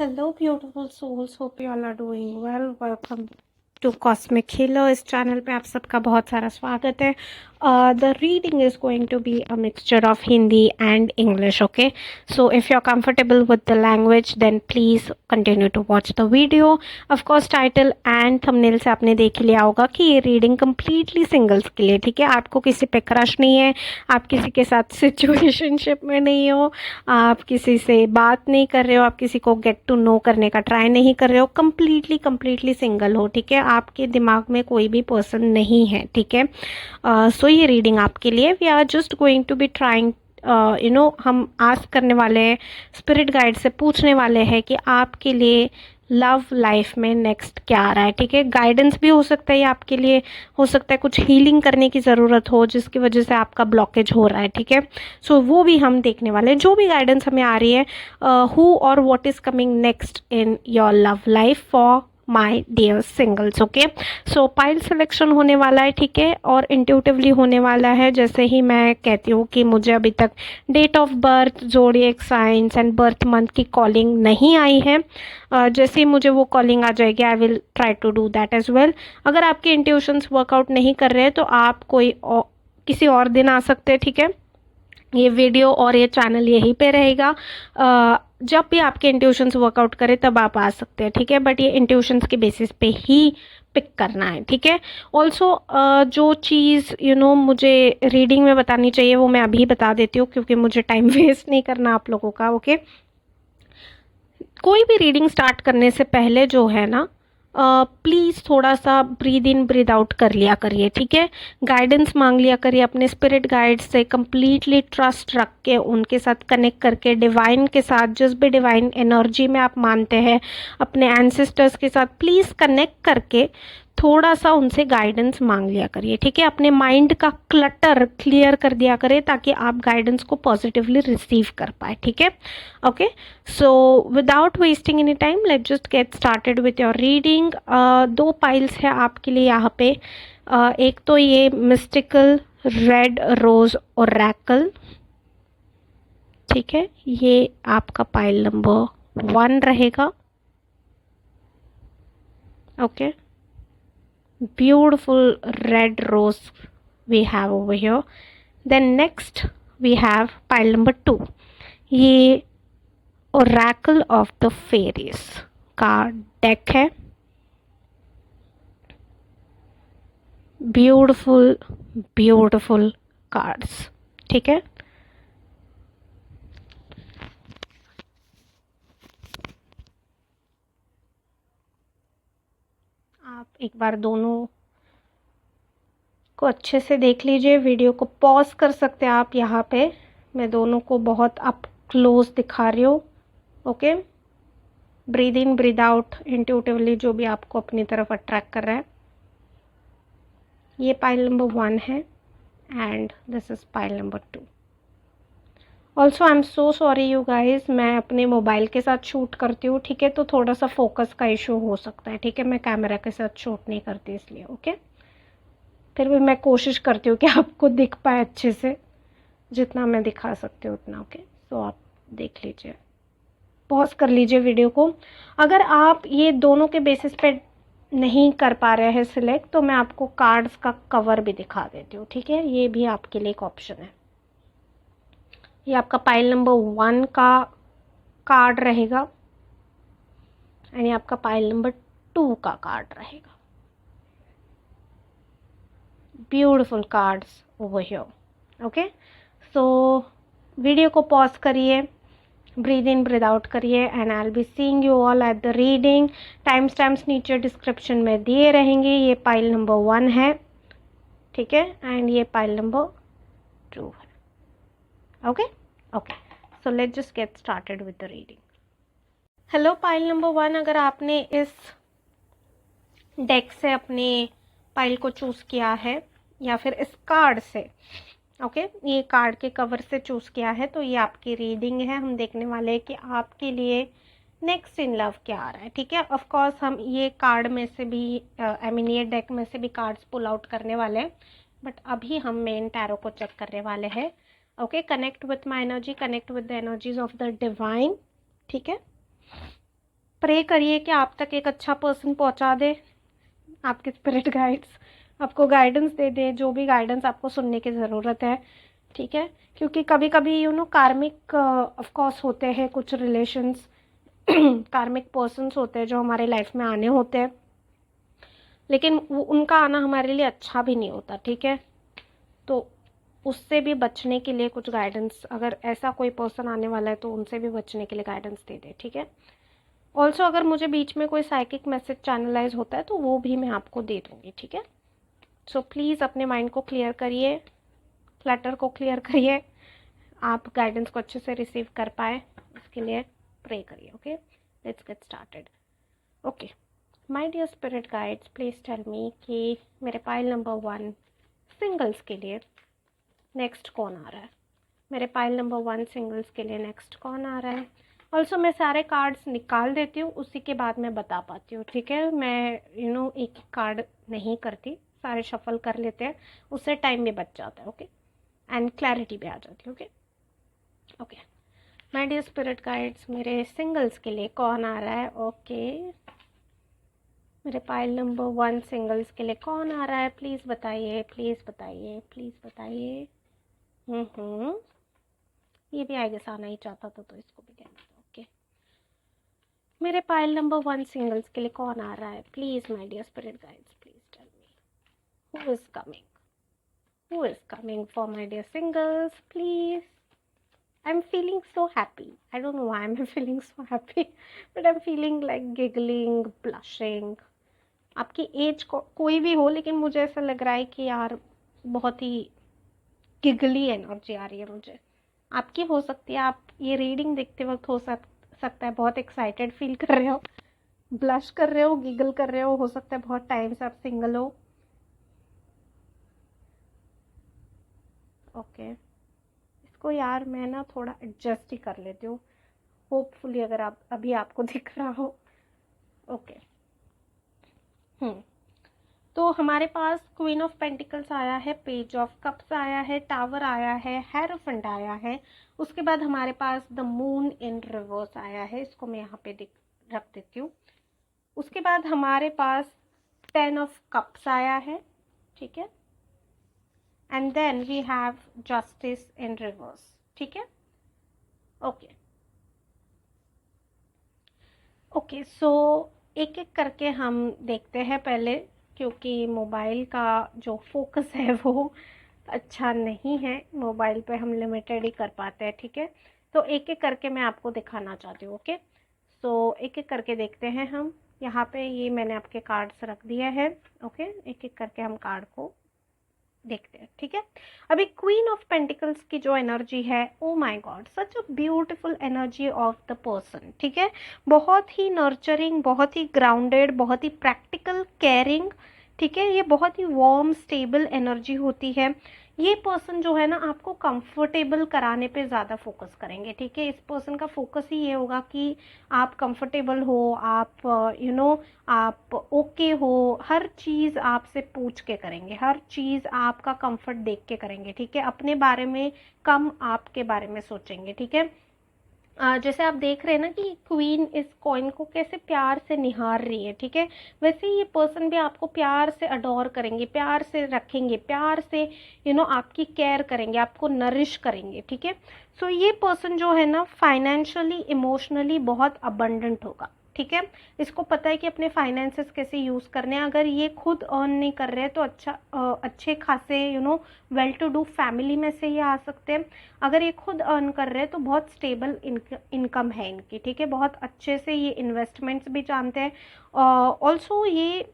Hello, beautiful souls. Hope you all are doing well. Welcome to Cosmic Healer. इस channel पे आप सबका बहुत सारा स्वागत है. The reading is going to be a mixture of Hindi and English. Okay, so if you're comfortable with the language, then please continue to watch the video. Of course, title and thumbnail से आपने देख लिया होगा कि ये reading completely singles के लिए. ठीक है, आपको किसी पे क्रश नहीं है, आप किसी के साथ सिचुएशनशिप में नहीं हो, आप किसी से बात नहीं कर रहे हो, आप किसी को गेट टू नो करने का ट्राई नहीं कर रहे हो, कंप्लीटली सिंगल हो. ठीक है, आपके दिमाग में कोई भी पर्सन नहीं है. ठीक है, सो ये रीडिंग आपके लिए. We are just going to be trying हम आस्क करने वाले हैं, स्पिरिट गाइड से पूछने वाले हैं कि आपके लिए लव लाइफ में नेक्स्ट क्या आ रहा है. ठीक है, गाइडेंस भी हो सकता है, ये आपके लिए हो सकता है कुछ हीलिंग करने की ज़रूरत हो जिसकी वजह से आपका ब्लॉकेज हो रहा है. ठीक है, सो वो भी हम देखने वाले हैं. जो भी गाइडेंस हमें आ रही है, हु और what is coming next in your love life for my dear singles. Okay, so pile selection होने वाला है. ठीक है, और इंट्यूटिवली होने वाला है. जैसे ही मैं कहती हूँ कि मुझे अभी तक date of birth, zodiac science and birth month की कॉलिंग नहीं आई है, जैसे ही मुझे वो कॉलिंग आ जाएगी I will try to do that as well. अगर आपके इंट्यूशंस वर्कआउट नहीं कर रहे हैं तो आप किसी और दिन आ सकते हैं. ठीक है, ये वीडियो और ये चैनल यहीं पे रहेगा. जब भी आपके इंट्यूशंस वर्कआउट करे तब आप आ सकते हैं. ठीक है, बट ये इंट्यूशंस के बेसिस पे ही पिक करना है. ठीक है, ऑल्सो जो चीज़ मुझे रीडिंग में बतानी चाहिए वो मैं अभी बता देती हूँ क्योंकि मुझे टाइम वेस्ट नहीं करना आप लोगों का. ओके, कोई भी रीडिंग स्टार्ट करने से पहले जो है ना, प्लीज़ थोड़ा सा ब्रीद इन ब्रीद आउट कर लिया करिए. ठीक है, गाइडेंस मांग लिया करिए अपने स्पिरिट गाइड से. कंप्लीटली ट्रस्ट रख के उनके साथ कनेक्ट करके, डिवाइन के साथ, जिस भी डिवाइन एनर्जी में आप मानते हैं, अपने एंसेस्टर्स के साथ प्लीज़ कनेक्ट करके थोड़ा सा उनसे गाइडेंस मांग लिया करिए. ठीक है, अपने माइंड का क्लटर क्लियर कर दिया करें ताकि आप गाइडेंस को पॉजिटिवली रिसीव कर पाए. ठीक है, okay, so without wasting any time let just get started with your reading. दो पाइल्स है आपके लिए यहाँ पे. एक तो ये मिस्टिकल रेड रोज ओरेकल. ठीक है, ये आपका पाइल नंबर 1 रहेगा. Okay, beautiful red rose we have over here. Then next we have pile number 2. ये oracle of the fairies का डेक है. Beautiful cards. ठीक है, आप एक बार दोनों को अच्छे से देख लीजिए. वीडियो को पॉज कर सकते हैं आप यहाँ पे. मैं दोनों को बहुत अप क्लोज दिखा रही हूँ. Okay, breathe in breathe out intuitively जो भी आपको अपनी तरफ अट्रैक्ट कर रहा है. ये पाइल नंबर 1 है and this is pile number 2. Also I am so sorry you guys, मैं अपने मोबाइल के साथ शूट करती हूँ. ठीक है, तो थोड़ा सा फोकस का इशू हो सकता है. ठीक है, मैं कैमरा के साथ शूट नहीं करती इसलिए. ओके, फिर भी मैं कोशिश करती हूँ कि आपको दिख पाए अच्छे से, जितना मैं दिखा सकती हूँ उतना. ओके, तो आप देख लीजिए, पॉज कर लीजिए वीडियो को. अगर आप ये दोनों के बेसिस पे नहीं कर पा रहे हैं सिलेक्ट, तो मैं आपको कार्ड्स का कवर भी दिखा देती हूँ. ठीक है, ये भी आपके लिए एक ऑप्शन है. ये आपका पाइल नंबर 1 का कार्ड रहेगा एंड ये आपका पाइल नंबर 2 का कार्ड रहेगा. Beautiful cards over here. Okay, so video को पॉज करिए, ब्रीद इन ब्रीद आउट करिए and I will be seeing you all at the reading. Time stamps नीचे डिस्क्रिप्शन में दिए रहेंगे. ये पाइल नंबर 1 है. ठीक है, एंड ये पाइल नंबर 2 है. Okay okay, so let's just get started with the reading. Hello pile number 1, अगर आपने इस डेक से अपने पाइल को चूज़ किया है या फिर इस कार्ड से, ओके, ये कार्ड के कवर से चूज़ किया है, तो ये आपकी रीडिंग है. हम देखने वाले हैं कि आपके लिए नेक्स्ट इन लव क्या आ रहा है. ठीक है, ऑफ कोर्स हम ये कार्ड में से भी ये डेक में से भी कार्ड्स पुल आउट करने वाले हैं, बट अभी हम मेन टैरो को चेक करने वाले हैं. Okay, connect with my energy, connect with the energies of the divine. ठीक है, प्रे करिए कि आप तक एक अच्छा पर्सन पहुंचा दे, आपके स्पिरिट गाइड्स आपको गाइडेंस दे दे, जो भी गाइडेंस आपको सुनने की ज़रूरत है, ठीक है। क्योंकि कभी कभी कार्मिक ऑफ कोर्स होते हैं कुछ रिलेशंस, कार्मिक पर्सन्स होते हैं जो हमारे लाइफ में आने होते हैं, लेकिन उनका आना हमारे लिए अच्छा भी नहीं होता, ठीक है। तो उससे भी बचने के लिए कुछ गाइडेंस, अगर ऐसा कोई पर्सन आने वाला है तो उनसे भी बचने के लिए गाइडेंस दे दे, ठीक है। ऑल्सो अगर मुझे बीच में कोई साइकिक मैसेज चैनलाइज होता है तो वो भी मैं आपको दे दूँगी, ठीक है। सो प्लीज़ अपने माइंड को क्लियर करिए, क्लटर को क्लियर करिए, आप गाइडेंस को अच्छे से रिसीव कर पाए, इसके लिए प्रे करिए। Okay, let's get started. Okay, my dear spirit guides, please tell me कि मेरे पाइल नंबर 1 सिंगल्स के लिए नेक्स्ट कौन आ रहा है। मेरे पाइल नंबर 1 सिंगल्स के लिए नेक्स्ट कौन आ रहा है। ऑल्सो मैं सारे कार्ड्स निकाल देती हूँ, उसी के बाद मैं बता पाती हूँ, ठीक है। मैं एक कार्ड नहीं करती, सारे शफल कर लेते हैं, उससे टाइम भी बच जाता है, ओके, एंड क्लैरिटी भी आ जाती है। Okay okay my dear spirit guides, मेरे सिंगल्स के लिए कौन आ रहा है। ओके, मेरे पाइल नंबर 1 सिंगल्स के लिए कौन आ रहा है, प्लीज़ बताइए, प्लीज़ बताइए, प्लीज़ बताइए। ये भी आई गेस आना ही चाहता था तो इसको भी कहना था। ओके, मेरे पाइल नंबर 1 सिंगल्स के लिए कौन आ रहा है, please my dear spirit guides, please tell me who is coming, who is coming for my dear singles, please. I'm feeling so happy. I don't know why I'm feeling so happy, but I'm feeling like giggling, blushing. आपकी as कोई भी हो, लेकिन मुझे ऐसा लग रहा है कि यार बहुत ही गिगली एनर्जी आ रही है मुझे। आपकी हो सकती है, आप ये रीडिंग देखते वक्त सकता है बहुत एक्साइटेड फील कर रहे हो, ब्लश कर रहे हो, गिगल कर रहे हो सकता है बहुत टाइम से आप सिंगल हो। ओके, इसको यार मैं ना थोड़ा एडजस्ट ही कर लेती हूँ, होपफुली अगर आप अभी आपको दिख रहा हो। ओके, तो हमारे पास क्वीन ऑफ पेंटिकल्स आया है, पेज ऑफ कप्स आया है, टावर आया है, हेरोफेंट आया है, उसके बाद हमारे पास द मून इन रिवर्स आया है, इसको मैं यहाँ पे रख देती हूँ। उसके बाद हमारे पास 10 ऑफ कप्स आया है, ठीक है, and then we have justice in reverse, ठीक है। ओके ओके, सो एक एक करके हम देखते हैं पहले, क्योंकि मोबाइल का जो फोकस है वो अच्छा नहीं है, मोबाइल पे हम लिमिटेड ही कर पाते हैं, ठीक है। तो एक एक करके मैं आपको दिखाना चाहती हूँ। ओके, सो एक एक करके देखते हैं हम। यहाँ पे ये मैंने आपके कार्ड्स रख दिए हैं। ओके, एक एक करके हम कार्ड को देखते हैं, ठीक है। अभी क्वीन ऑफ पेंटिकल्स की जो एनर्जी है, oh my God, such a beautiful energy of the person, ठीक है। बहुत ही नर्चरिंग, बहुत ही ग्राउंडेड, बहुत ही प्रैक्टिकल, केयरिंग, ठीक है। ये बहुत ही वार्म स्टेबल एनर्जी होती है। ये पर्सन जो है ना, आपको कंफर्टेबल कराने पे ज़्यादा फोकस करेंगे, ठीक है। इस पर्सन का फोकस ही ये होगा कि आप कंफर्टेबल हो, आप आप ओके हो, हर चीज़ आपसे पूछ के करेंगे, हर चीज़ आपका कंफर्ट देख के करेंगे, ठीक है। अपने बारे में कम आपके बारे में सोचेंगे, ठीक है। जैसे आप देख रहे हैं ना कि क्वीन इस कॉइन को कैसे प्यार से निहार रही है, ठीक है। वैसे ही ये पर्सन भी आपको प्यार से अडोर करेंगे, प्यार से रखेंगे, प्यार से आपकी केयर करेंगे, आपको नरिश करेंगे, ठीक है। सो ये पर्सन जो है ना, फाइनेंशियली इमोशनली बहुत अबंडेंट होगा, ठीक है। इसको पता है कि अपने फाइनेंसेस कैसे यूज़ करने हैं। अगर ये खुद अर्न नहीं कर रहे तो अच्छे खासे वेल टू डू फैमिली में से ये आ सकते हैं। अगर ये खुद अर्न कर रहे हैं तो बहुत स्टेबल इनकम है इनकी, ठीक है। बहुत अच्छे से ये इन्वेस्टमेंट्स भी जानते हैं। ऑल्सो ये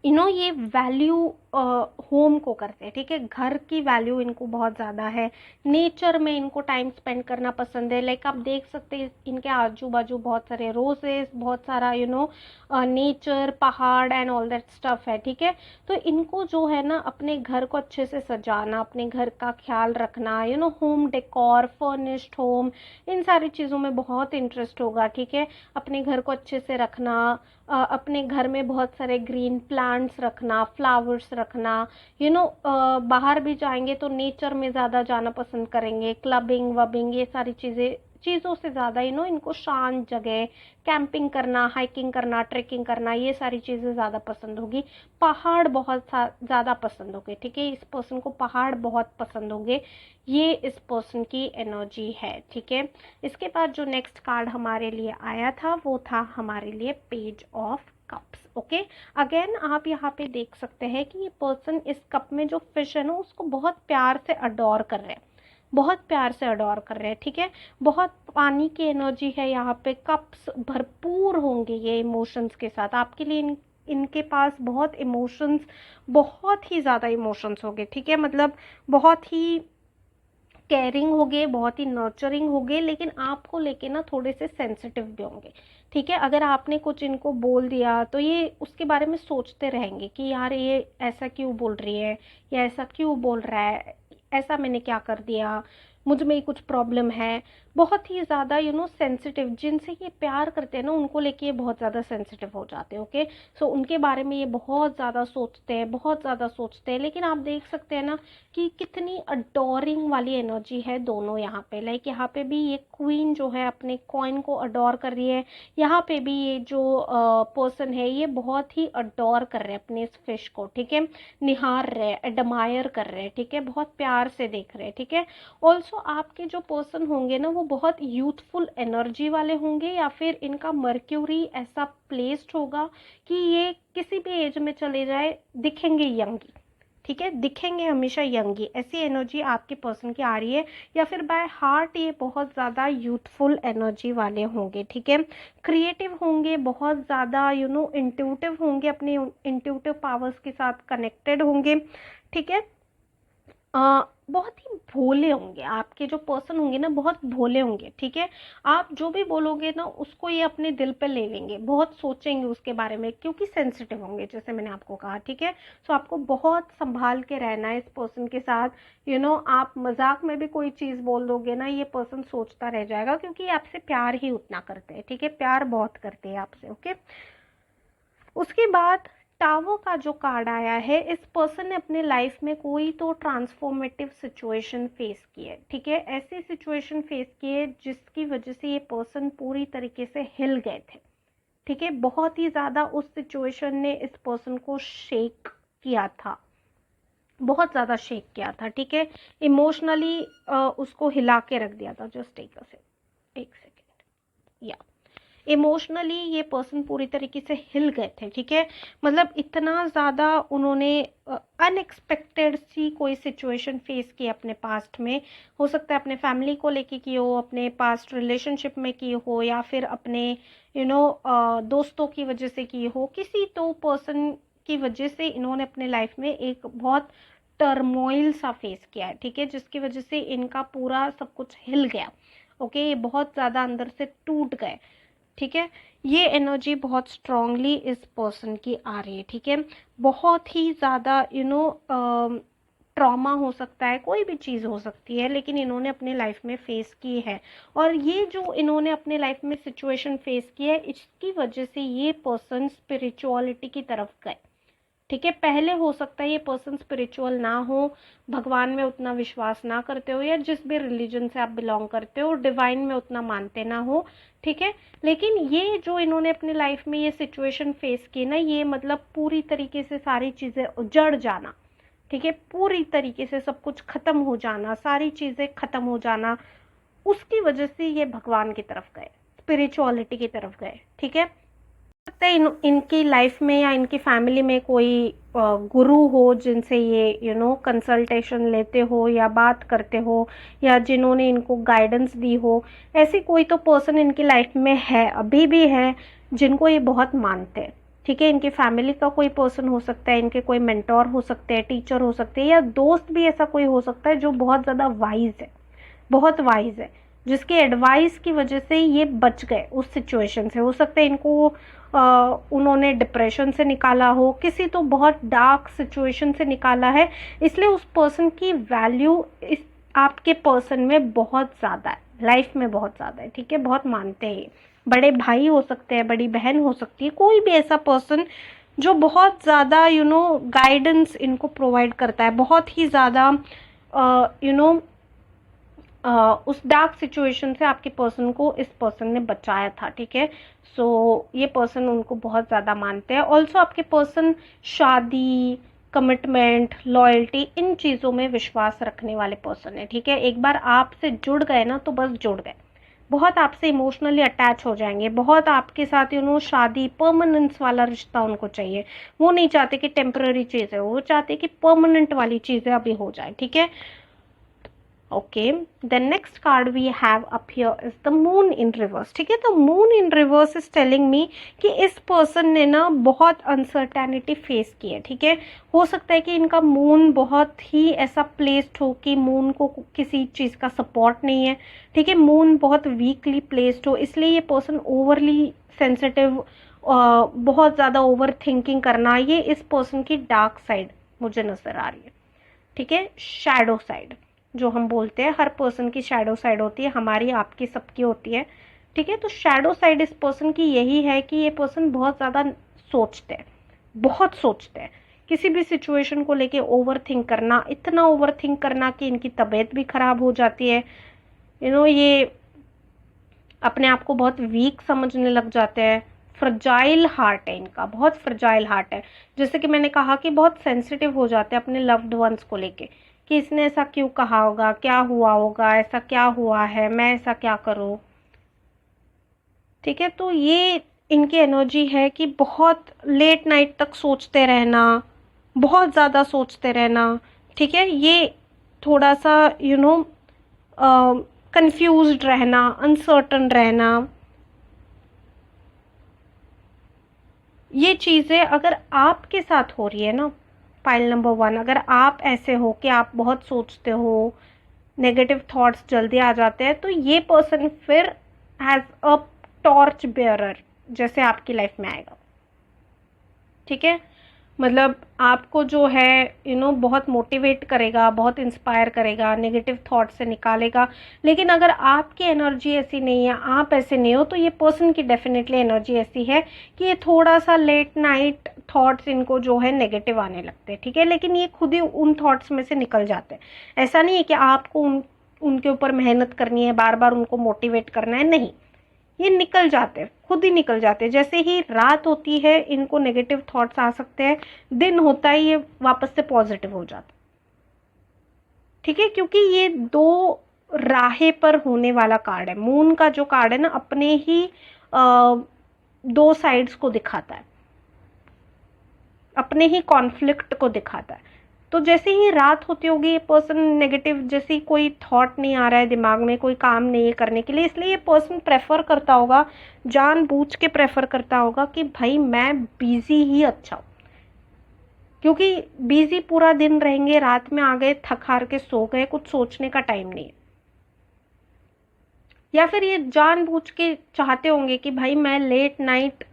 ये वैल्यू होम को करते हैं, ठीक है। घर की वैल्यू इनको बहुत ज़्यादा है। नेचर में इनको टाइम स्पेंड करना पसंद है। लाइक आप देख सकते हैं इनके आजू बाजू बहुत सारे रोजेस, बहुत सारा नेचर, पहाड़ एंड ऑल दैट स्टफ है, ठीक है। तो इनको जो है ना, अपने घर को अच्छे से सजाना, अपने घर का ख्याल रखना, होम डेकोर, फर्निश्ड होम, इन सारी चीज़ों में बहुत इंटरेस्ट होगा, ठीक है। अपने घर को अच्छे से रखना, अपने घर में बहुत सारे ग्रीन प्लांट्स रखना, फ्लावर्स रखना, बाहर भी जाएंगे तो नेचर में ज़्यादा जाना पसंद करेंगे, क्लबिंग वबिंग ये सारी चीज़ें चीज़ों से ज़्यादा इनको शांत जगह, कैंपिंग करना, हाइकिंग करना, ट्रेकिंग करना, ये सारी चीज़ें ज़्यादा पसंद होगी। पहाड़ बहुत ज़्यादा पसंद होंगे, ठीक है, इस पर्सन को पहाड़ बहुत पसंद होंगे। ये इस पर्सन की एनर्जी है, ठीक है। इसके बाद जो नेक्स्ट कार्ड हमारे लिए आया था वो था हमारे लिए page of cups. Okay, again आप यहाँ पे देख सकते हैं कि ये पर्सन इस कप में जो फिश है ना उसको बहुत प्यार से अडोर कर रहे हैं, बहुत प्यार से अडोर कर रहे हैं, ठीक है। बहुत पानी की एनर्जी है यहाँ पे, कप्स भरपूर होंगे ये इमोशंस के साथ आपके लिए। इनके पास बहुत इमोशंस, बहुत ही ज़्यादा इमोशंस होंगे, ठीक है, मतलब बहुत ही केयरिंग होगे, बहुत ही नर्चरिंग होगे, लेकिन आपको लेके ना थोड़े से सेंसिटिव भी होंगे, ठीक है। अगर आपने कुछ इनको बोल दिया तो ये उसके बारे में सोचते रहेंगे कि यार ये ऐसा क्यों बोल रही है, या ऐसा क्यों बोल रहा है, ऐसा मैंने क्या कर दिया, मुझ में ही कुछ प्रॉब्लम है। बहुत ही ज़्यादा सेंसिटिव, जिनसे ये प्यार करते हैं ना उनको लेके ये बहुत ज़्यादा सेंसिटिव हो जाते हैं। ओके, सो उनके बारे में ये बहुत ज़्यादा सोचते हैं, बहुत ज़्यादा सोचते हैं। लेकिन आप देख सकते हैं ना कि कितनी अडोरिंग वाली एनर्जी है दोनों यहाँ पे। लाइक यहाँ पे भी ये क्वीन जो है अपने कॉइन को अडोर कर रही है, यहाँ पे भी ये जो पर्सन है ये बहुत ही अडोर कर रहे हैं अपने इस फिश को, ठीक है, निहार रहे हैं, एडमायर कर रहे हैं, ठीक है, बहुत प्यार से देख रहे हैं, ठीक है। ऑल्सो आपके जो पर्सन होंगे ना वो बहुत यूथफुल एनर्जी वाले होंगे, या फिर इनका मर्क्यूरी ऐसा प्लेस्ड होगा कि ये किसी भी एज में चले जाए दिखेंगे यंग, ठीक है, दिखेंगे हमेशा यंगी। ऐसी एनर्जी आपके पर्सन की आ रही है। या फिर बाय हार्ट ये बहुत ज़्यादा यूथफुल एनर्जी वाले होंगे, ठीक है, क्रिएटिव होंगे, बहुत ज़्यादा इंट्यूटिव होंगे, अपने इंट्यूटिव पावर्स के साथ कनेक्टेड होंगे, ठीक है। बहुत ही भोले होंगे, आपके जो पर्सन होंगे ना बहुत भोले होंगे, ठीक है। आप जो भी बोलोगे ना उसको ये अपने दिल पे ले लेंगे, बहुत सोचेंगे उसके बारे में, क्योंकि सेंसिटिव होंगे जैसे मैंने आपको कहा, ठीक है। सो आपको बहुत संभाल के रहना है इस पर्सन के साथ। आप मजाक में भी कोई चीज़ बोल दोगे ना ये पर्सन सोचता रह जाएगा, क्योंकि आपसे प्यार ही उतना करते हैं, ठीक है, प्यार बहुत करते हैं आपसे। ओके, उसके बाद टावर का जो कार्ड आया है, इस पर्सन ने अपने लाइफ में कोई तो ट्रांसफॉर्मेटिव सिचुएशन फेस की है, ठीक है, ऐसी सिचुएशन फेस की है जिसकी वजह से ये पर्सन पूरी तरीके से हिल गए थे, ठीक है। बहुत ही ज़्यादा उस सिचुएशन ने इस पर्सन को शेक किया था, बहुत ज़्यादा शेक किया था, ठीक है, इमोशनली उसको हिला के रख दिया था। जस्ट एक सेकेंड, या इमोशनली ये पर्सन पूरी तरीके से हिल गए थे, ठीक है। मतलब इतना ज़्यादा उन्होंने अनएक्सपेक्टेड सी कोई सिचुएशन फेस की अपने पास्ट में, हो सकता है अपने फैमिली को लेके की हो, अपने पास्ट रिलेशनशिप में की हो, या फिर अपने दोस्तों की वजह से की हो, किसी तो पर्सन की वजह से इन्होंने अपने लाइफ में एक बहुत टर्मोइल सा फेस किया है, ठीक है, जिसकी वजह से इनका पूरा सब कुछ हिल गया। ओके, ये बहुत ज़्यादा अंदर से टूट गए, ठीक है। ये एनर्जी बहुत स्ट्रांगली इस पर्सन की आ रही है, ठीक है। बहुत ही ज़्यादा ट्रॉमा हो सकता है, कोई भी चीज़ हो सकती है, लेकिन इन्होंने अपने लाइफ में फेस की है। और ये जो इन्होंने अपने लाइफ में सिचुएशन फेस की है, इसकी वजह से ये पर्सन स्पिरिचुअलिटी की तरफ गए, ठीक है। पहले हो सकता है ये पर्सन स्पिरिचुअल ना हो, भगवान में उतना विश्वास ना करते हो, या जिस भी रिलीजन से आप बिलोंग करते हो डिवाइन में उतना मानते ना हो, ठीक है। लेकिन ये जो इन्होंने अपनी लाइफ में ये सिचुएशन फेस की ना, ये मतलब पूरी तरीके से सारी चीज़ें उजड़ जाना, ठीक है, पूरी तरीके से सब कुछ खत्म हो जाना, सारी चीज़ें खत्म हो जाना, उसकी वजह से ये भगवान की तरफ गए, स्पिरिचुअलिटी की तरफ गए, ठीक है। सकता है इनकी लाइफ में या इनकी फैमिली में कोई गुरु हो जिनसे ये कंसल्टेशन लेते हो या बात करते हो, या जिन्होंने इनको गाइडेंस दी हो। ऐसी कोई तो पर्सन इनकी लाइफ में है, अभी भी है, जिनको ये बहुत मानते हैं, ठीक है। इनकी फैमिली का कोई पर्सन हो सकता है, इनके कोई मेंटोर हो सकते हैं, टीचर हो सकते हैं, या दोस्त भी ऐसा कोई हो सकता है जो बहुत ज़्यादा वाइज है, बहुत वाइज है, जिसके एडवाइस की वजह से ये बच गए उस सिचुएशन से। हो सकता है इनको उन्होंने डिप्रेशन से निकाला हो, किसी तो बहुत डार्क सिचुएशन से निकाला है, इसलिए उस पर्सन की वैल्यू इस आपके पर्सन में बहुत ज़्यादा है, लाइफ में बहुत ज़्यादा है, ठीक है, बहुत मानते हैं। बड़े भाई हो सकते हैं, बड़ी बहन हो सकती है, कोई भी ऐसा पर्सन जो बहुत ज़्यादा गाइडेंस इनको प्रोवाइड करता है, बहुत ही ज़्यादा उस डार्क सिचुएशन से आपके पर्सन को इस पर्सन ने बचाया था, ठीक है। सो ये पर्सन उनको बहुत ज़्यादा मानते हैं। ऑल्सो आपके पर्सन शादी, कमिटमेंट, लॉयल्टी, इन चीज़ों में विश्वास रखने वाले पर्सन है, ठीक है। एक बार आपसे जुड़ गए ना तो बस जुड़ गए, बहुत आपसे इमोशनली अटैच हो जाएंगे, बहुत आपके साथ शादी, परमानेंस वाला रिश्ता उनको चाहिए। वो नहीं चाहते कि टेम्पररी चीज़ है, वो चाहते कि परमानेंट वाली चीज़ें अभी हो जाए, ठीक है। Okay, the next card we have up here is the moon in reverse, ठीक है। तो moon in reverse is telling me कि इस पर्सन ने ना बहुत अनसर्टेनिटी फेस की है, ठीक है। हो सकता है कि इनका मून बहुत ही ऐसा प्लेस्ड हो कि मून को किसी चीज़ का सपोर्ट नहीं है, ठीक है। मून बहुत वीकली प्लेस्ड हो, इसलिए ये पर्सन ओवरली सेंसिटिव, बहुत ज़्यादा ओवर थिंकिंग करना, ये इस पर्सन की डार्क साइड मुझे नज़र आ रही है, ठीक है। शैडो साइड जो हम बोलते हैं, हर पर्सन की शैडो साइड होती है, हमारी, आपकी, सबकी होती है, ठीक है। तो शैडो साइड इस पर्सन की यही है कि ये पर्सन बहुत ज़्यादा सोचते हैं, बहुत सोचते हैं, किसी भी सिचुएशन को लेके ओवर थिंक करना, इतना ओवर थिंक करना कि इनकी तबीयत भी खराब हो जाती है। ये अपने आप को बहुत वीक समझने लग जाते हैं। फ्रजाइल हार्ट है इनका, बहुत फ्रजाइल हार्ट है। जैसे कि मैंने कहा कि बहुत सेंसिटिव हो जाते हैं अपने लव्ड वंस को लेके, कि इसने ऐसा क्यों कहा होगा, क्या हुआ होगा, ऐसा क्या हुआ है, मैं ऐसा क्या करूं, ठीक है। तो ये इनकी एनर्जी है कि बहुत लेट नाइट तक सोचते रहना, बहुत ज़्यादा सोचते रहना, ठीक है। ये थोड़ा सा कंफ्यूज्ड रहना, अनसर्टन रहना, ये चीज़ें अगर आपके साथ हो रही है ना, फाइल नंबर 1, अगर आप ऐसे हो कि आप बहुत सोचते हो, नेगेटिव थॉट्स जल्दी आ जाते हैं, तो ये पर्सन फिर हैज़ अ टॉर्च बेयरर जैसे आपकी लाइफ में आएगा, ठीक है। मतलब आपको जो है बहुत मोटिवेट करेगा, बहुत इंस्पायर करेगा, नेगेटिव थॉट से निकालेगा। लेकिन अगर आपकी एनर्जी ऐसी नहीं है, आप ऐसे नहीं हो, तो ये पर्सन की डेफिनेटली एनर्जी ऐसी है कि ये थोड़ा सा लेट नाइट थॉट्स इनको जो है नेगेटिव आने लगते हैं, ठीक है। लेकिन ये खुद ही उन थॉट्स में से निकल जाते हैं। ऐसा नहीं है कि आपको उनके ऊपर मेहनत करनी है, बार बार उनको मोटिवेट करना है, नहीं, ये निकल जाते हैं, खुद ही निकल जाते हैं। जैसे ही रात होती है इनको नेगेटिव थॉट्स आ सकते हैं, दिन होता है ये वापस से पॉजिटिव हो जाता है, ठीक है। क्योंकि ये दो राहे पर होने वाला कार्ड है। मून का जो कार्ड है ना, अपने ही दो साइड्स को दिखाता है, अपने ही कॉन्फ्लिक्ट को दिखाता है। तो जैसे ही रात होती होगी, ये पर्सन नेगेटिव, जैसे कोई थॉट नहीं आ रहा है दिमाग में, कोई काम नहीं है करने के लिए, इसलिए ये पर्सन प्रेफर करता होगा, जानबूझ के प्रेफर करता होगा कि भाई मैं बिजी ही अच्छा हूँ। क्योंकि बिजी पूरा दिन रहेंगे, रात में आ गए, थक हार के सो गए, कुछ सोचने का टाइम नहीं है। या फिर ये जानबूझ के चाहते होंगे कि भाई मैं लेट नाइट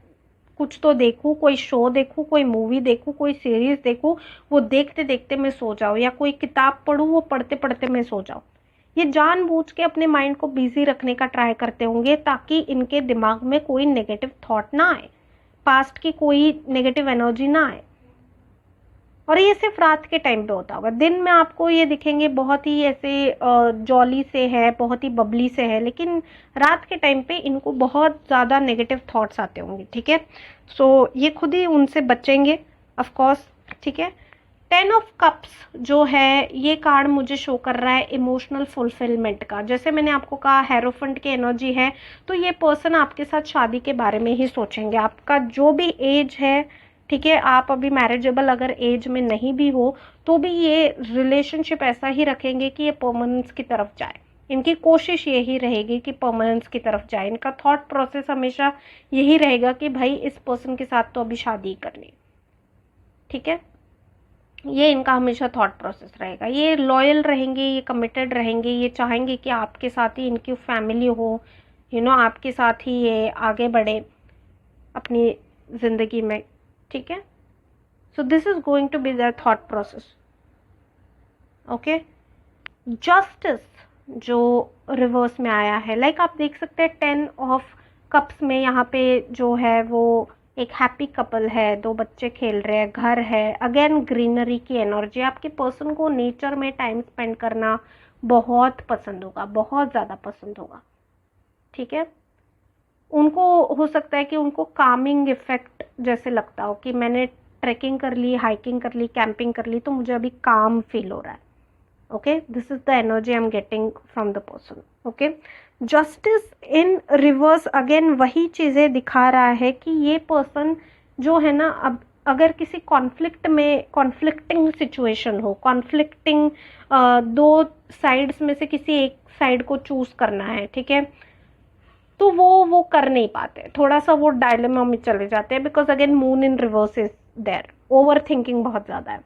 कुछ तो देखूं, कोई शो देखूं, कोई मूवी देखूं, कोई सीरीज देखूं, वो देखते देखते मैं सो जाऊं, या कोई किताब पढूं, वो पढ़ते पढ़ते मैं सो जाऊं। ये जानबूझ के अपने माइंड को बिजी रखने का ट्राई करते होंगे, ताकि इनके दिमाग में कोई नेगेटिव थॉट ना आए, पास्ट की कोई नेगेटिव एनर्जी ना आए। और ये सिर्फ रात के टाइम पे होता होगा। दिन में आपको ये दिखेंगे बहुत ही ऐसे जॉली से है, बहुत ही बबली से है, लेकिन रात के टाइम पे इनको बहुत ज़्यादा नेगेटिव थॉट्स आते होंगे, ठीक है। सो ये खुद ही उनसे बचेंगे ऑफ कोर्स, ठीक है। 10 ऑफ कप्स जो है, ये कार्ड मुझे शो कर रहा है इमोशनल फुलफिलमेंट का। जैसे मैंने आपको कहा हेरोफेंट की एनर्जी है, तो ये पर्सन आपके साथ शादी के बारे में ही सोचेंगे। आपका जो भी एज है, ठीक है, आप अभी मैरिजेबल अगर एज में नहीं भी हो, तो भी ये रिलेशनशिप ऐसा ही रखेंगे कि ये परमानेंस की तरफ जाए। इनकी कोशिश यही रहेगी कि परमानेंस की तरफ जाए। इनका थॉट प्रोसेस हमेशा यही रहेगा कि भाई इस पर्सन के साथ तो अभी शादी करनी, ठीक है। ये इनका हमेशा थॉट प्रोसेस रहेगा। ये लॉयल रहेंगे, ये कमिटेड रहेंगे, ये चाहेंगे कि आपके साथ ही इनकी फैमिली हो, आपके साथ ही ये आगे बढ़े अपनी ज़िंदगी में, ठीक है। So this is going to be their thought process, okay. Justice जो रिवर्स में आया है, लाइक आप देख सकते हैं 10 ऑफ कप्स में यहाँ पे जो है वो एक हैप्पी कपल है, दो बच्चे खेल रहे हैं, घर है, अगेन ग्रीनरी की एनर्जी। आपके पर्सन को नेचर में टाइम स्पेंड करना, बहुत पसंद होगा, बहुत ज़्यादा पसंद होगा, ठीक है। उनको हो सकता है कि उनको कामिंग इफेक्ट जैसे लगता हो कि मैंने ट्रैकिंग कर ली, हाइकिंग कर ली, कैंपिंग कर ली, तो मुझे अभी काम फील हो रहा है। Okay, this is the energy I am getting from the person. Okay, justice in reverse again वही चीज़ें दिखा रहा है कि ये पर्सन जो है ना, अब अगर किसी कॉन्फ्लिक्ट में, कॉन्फ्लिक्टिंग सिचुएशन हो, कॉन्फ्लिक्टिंग दो साइड्स में से किसी एक साइड को चूज करना है, ठीक है, तो वो कर नहीं पाते, थोड़ा सा वो डायलेमा में चले जाते हैं, because again moon in reverse is there. Overthinking बहुत ज़्यादा है,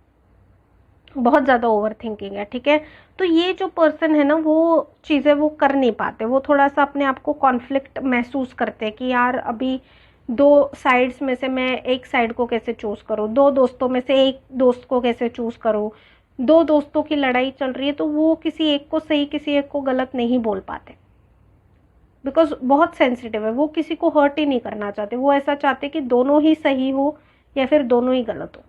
बहुत ज़्यादा ओवर थिंकिंग है, ठीक है। तो ये जो पर्सन है ना, वो चीज़ें वो कर नहीं पाते, वो थोड़ा सा अपने आप को कॉन्फ्लिक्ट महसूस करते हैं कि यार अभी दो साइड्स में से मैं एक साइड को कैसे चूज करूँ, दो दोस्तों में से एक दोस्त को कैसे चूज करूँ, दो दोस्तों की लड़ाई चल रही है, तो वो किसी एक को सही किसी एक को गलत नहीं बोल पाते, बिकॉज बहुत सेंसिटिव है, वो किसी को हर्ट ही नहीं करना चाहते, वो ऐसा चाहते कि दोनों ही सही हो या फिर दोनों ही गलत हो।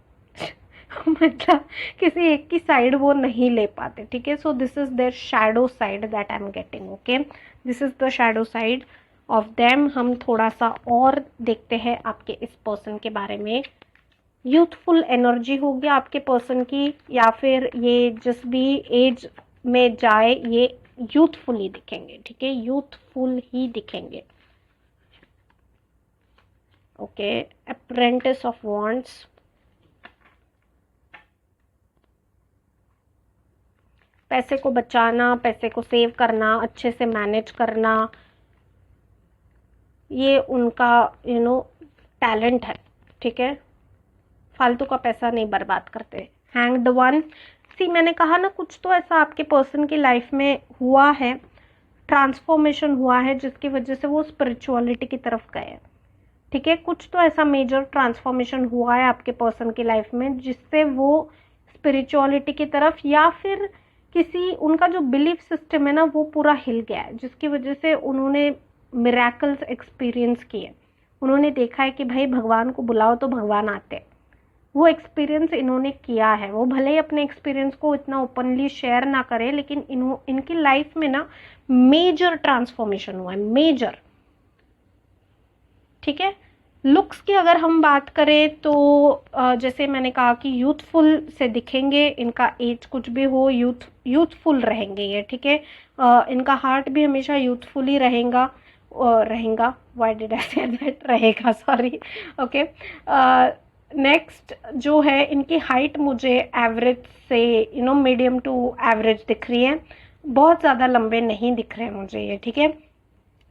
मतलब किसी एक की साइड वो नहीं ले पाते, ठीक है। So this is their shadow side that I am getting. Okay, this is the shadow side of them. हम थोड़ा सा और देखते हैं आपके इस पर्सन के बारे में। यूथफुल एनर्जी होगी आपके पर्सन की, या फिर ये जिस भी एज में जाए ये यूथफुल ही दिखेंगे, ठीक है, यूथफुल ही दिखेंगे। ओके, अप्रेंटिस ऑफ वॉन्ड्स, पैसे को बचाना, पैसे को सेव करना, अच्छे से मैनेज करना, ये उनका टैलेंट है, ठीक है। फालतू का पैसा नहीं बर्बाद करते। हैंग्ड वन, सी मैंने कहा ना, कुछ तो ऐसा आपके पर्सन की लाइफ में हुआ है, ट्रांसफॉर्मेशन हुआ है, जिसकी वजह से वो स्पिरिचुअलिटी की तरफ गए, ठीक है। कुछ तो ऐसा मेजर ट्रांसफॉर्मेशन हुआ है आपके पर्सन की लाइफ में जिससे वो स्पिरिचुअलिटी की तरफ, या फिर किसी उनका जो बिलीफ सिस्टम है ना वो पूरा हिल गया है, जिसकी वजह से उन्होंने मिरेकल्स एक्सपीरियंस किए। उन्होंने देखा है कि भाई भगवान को बुलाओ तो भगवान आते हैं। वो एक्सपीरियंस इन्होंने किया है। वो भले ही अपने एक्सपीरियंस को इतना ओपनली शेयर ना करें, लेकिन इनकी लाइफ में ना मेजर ट्रांसफॉर्मेशन हुआ है, मेजर, ठीक है। लुक्स की अगर हम बात करें तो जैसे मैंने कहा कि यूथफुल से दिखेंगे, इनका एज कुछ भी हो, यूथफुल रहेंगे ये, ठीक है। इनका हार्ट भी हमेशा यूथफुल ही रहेगा, रहेगा, why did I say that, रहेगा, सॉरी। ओके, नेक्स्ट जो है, इनकी हाइट मुझे एवरेज से मीडियम टू एवरेज दिख रही है, बहुत ज़्यादा लंबे नहीं दिख रहे हैं मुझे ये, ठीक है।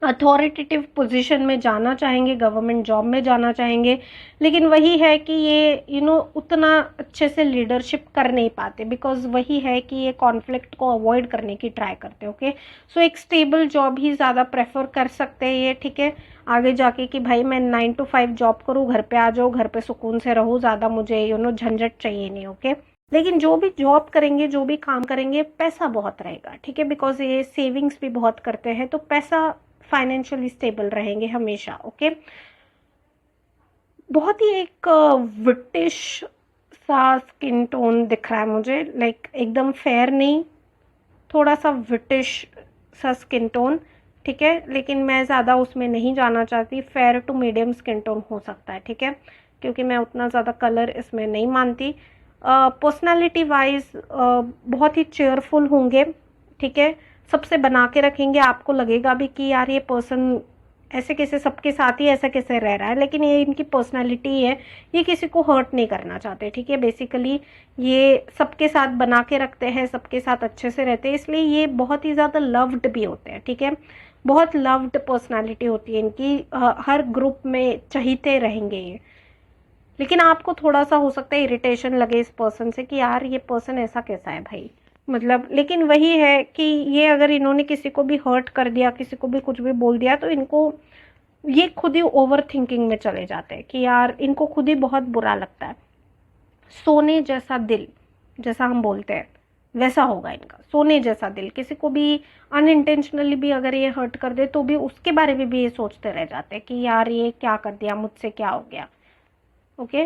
अथॉरिटेटिव पोजीशन में जाना चाहेंगे, गवर्नमेंट जॉब में जाना चाहेंगे, लेकिन वही है कि ये उतना अच्छे से लीडरशिप कर नहीं पाते, बिकॉज वही है कि ये कॉन्फ्लिक्ट को अवॉइड करने की ट्राई करते हैं। ओके, सो एक स्टेबल जॉब ही ज़्यादा प्रेफर कर सकते हैं ये, ठीक है। आगे जाके कि भाई मैं 9 to 5 जॉब करूँ, घर पे आ जाऊँ, घर पे सुकून से रहूँ, ज़्यादा मुझे झंझट चाहिए नहीं। ओके, लेकिन जो भी जॉब करेंगे, जो भी काम करेंगे, पैसा बहुत रहेगा, ठीक है, बिकॉज ये सेविंग्स भी बहुत करते हैं, तो पैसा, फाइनेंशियली स्टेबल रहेंगे हमेशा। ओके, बहुत ही एक विटिश सा स्किन टोन दिख रहा है मुझे, लाइक एकदम फेयर नहीं, थोड़ा सा विटिश सा स्किन टोन, ठीक है, लेकिन मैं ज़्यादा उसमें नहीं जाना चाहती। Fair to medium skin tone हो सकता है, ठीक है, क्योंकि मैं उतना ज़्यादा कलर इसमें नहीं मानती। पर्सनालिटी वाइज बहुत ही चेयरफुल होंगे, ठीक है, सबसे बना के रखेंगे, आपको लगेगा भी कि यार ये पर्सन ऐसे कैसे सबके साथ ही ऐसा कैसे रह रहा है, लेकिन ये इनकी पर्सनालिटी है, ये किसी को हर्ट नहीं करना चाहते, ठीक है। बेसिकली ये सबके साथ बना के रखते हैं, सबके साथ अच्छे से रहते हैं, इसलिए ये बहुत ही ज़्यादा लव्ड भी होते हैं, ठीक है। बहुत लव्ड पर्सनालिटी होती है इनकी, हर ग्रुप में चहीते रहेंगे ये। लेकिन आपको थोड़ा सा हो सकता है इरिटेशन लगे इस पर्सन से कि यार ये पर्सन ऐसा कैसा है भाई, मतलब, लेकिन वही है कि ये अगर इन्होंने किसी को भी हर्ट कर दिया, किसी को भी कुछ भी बोल दिया, तो इनको ये खुद ही ओवर थिंकिंग में चले जाते हैं कि यार इनको खुद ही बहुत बुरा लगता है। सोने जैसा दिल, जैसा हम बोलते हैं, वैसा होगा इनका, सोने जैसा दिल। किसी को भी अनइंटेंशनली भी अगर ये हर्ट कर दे तो भी उसके बारे में भी ये सोचते रह जाते हैं कि यार ये क्या कर दिया, मुझसे क्या हो गया। ओके,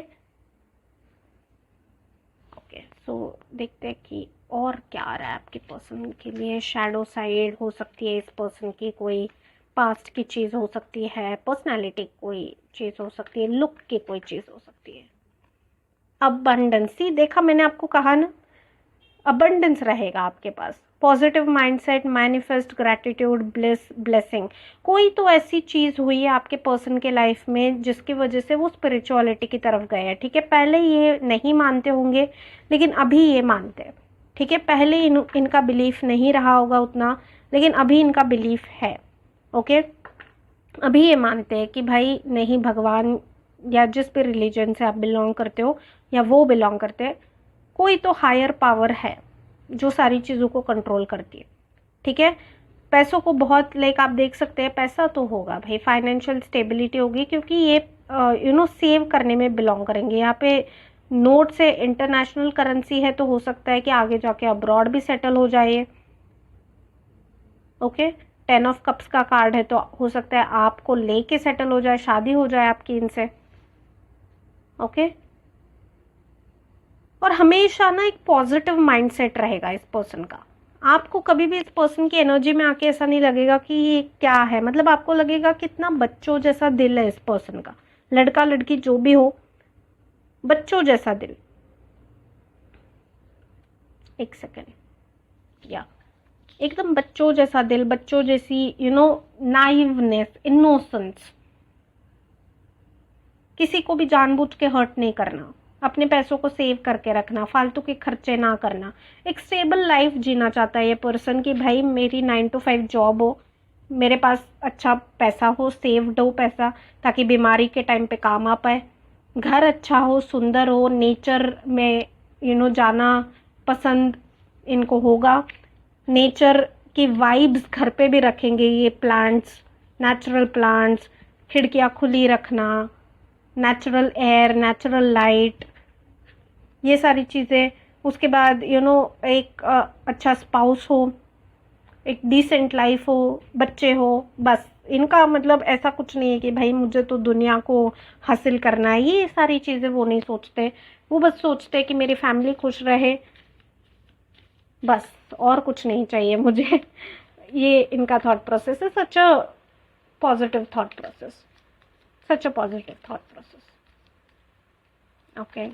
ओके, सो देखते हैं कि और क्या आ रहा है आपके पर्सन के लिए? शैडो साइड हो सकती है इस पर्सन की, कोई पास्ट की चीज़ हो सकती है, पर्सनालिटी कोई चीज़ हो सकती है, लुक की कोई चीज़ हो सकती है। अबंडेंसी, देखा मैंने आपको कहा ना, अबंडेंस रहेगा आपके पास। Positive mindset, manifest gratitude, bliss, blessing. कोई तो ऐसी चीज़ हुई है आपके पर्सन के लाइफ में जिसकी वजह से वो स्पिरिचुअलिटी की तरफ गए हैं, ठीक है। पहले ये नहीं मानते होंगे लेकिन अभी ये मानते हैं, ठीक है। पहले इनका बिलीफ नहीं रहा होगा उतना, लेकिन अभी इनका बिलीफ है, ओके। अभी ये मानते हैं कि भाई नहीं, भगवान या जिस भी रिलीजन से आप बिलोंग करते हो या वो बिलोंग करते हैं, कोई तो हायर पावर है जो सारी चीज़ों को कंट्रोल करती है, ठीक है। पैसों को बहुत लाइक आप देख सकते हैं, पैसा तो होगा भाई, फाइनेंशियल स्टेबिलिटी होगी, क्योंकि ये सेव करने में बिलोंग करेंगे। यहाँ पे नोट से इंटरनेशनल करेंसी है, तो हो सकता है कि आगे जाके अब्रॉड भी सेटल हो जाए, ओके। 10 ऑफ कप्स का कार्ड है, तो हो सकता है आपको लेके सेटल हो जाए, शादी हो जाए आपकी इनसे, ओके। और हमेशा ना एक पॉजिटिव माइंडसेट रहेगा इस पर्सन का। आपको कभी भी इस पर्सन की एनर्जी में आके ऐसा नहीं लगेगा कि ये क्या है, मतलब आपको लगेगा कितना बच्चों जैसा दिल है इस पर्सन का। लड़का लड़की जो भी हो, बच्चों जैसा दिल। एक सेकेंड, या एकदम बच्चों जैसा दिल, बच्चों जैसी नाइवनेस, इनोसेंस। किसी को भी जानबूझ के हर्ट नहीं करना, अपने पैसों को सेव करके रखना, फालतू के खर्चे ना करना। एक स्टेबल लाइफ जीना चाहता है ये पर्सन कि भाई मेरी 9 to 5 जॉब हो, मेरे पास अच्छा पैसा हो, सेव्ड हो पैसा, ताकि बीमारी के टाइम पे काम आ पाए। घर अच्छा हो, सुंदर हो, नेचर में जाना पसंद इनको होगा। नेचर की वाइब्स घर पे भी रखेंगे ये प्लांट्स, नेचुरल प्लांट्स, खिड़कियाँ खुली रखना, नेचुरल एयर, नेचुरल लाइट, ये सारी चीज़ें। उसके बाद एक अच्छा स्पाउस हो, एक डिसेंट लाइफ हो, बच्चे हो। बस इनका मतलब ऐसा कुछ नहीं है कि भाई मुझे तो दुनिया को हासिल करना है, ये सारी चीज़ें वो नहीं सोचते। वो बस सोचते कि मेरी फैमिली खुश रहे, बस और कुछ नहीं चाहिए मुझे। ये इनका थॉट प्रोसेस है। Such a positive thought process, such a positive thought process, okay.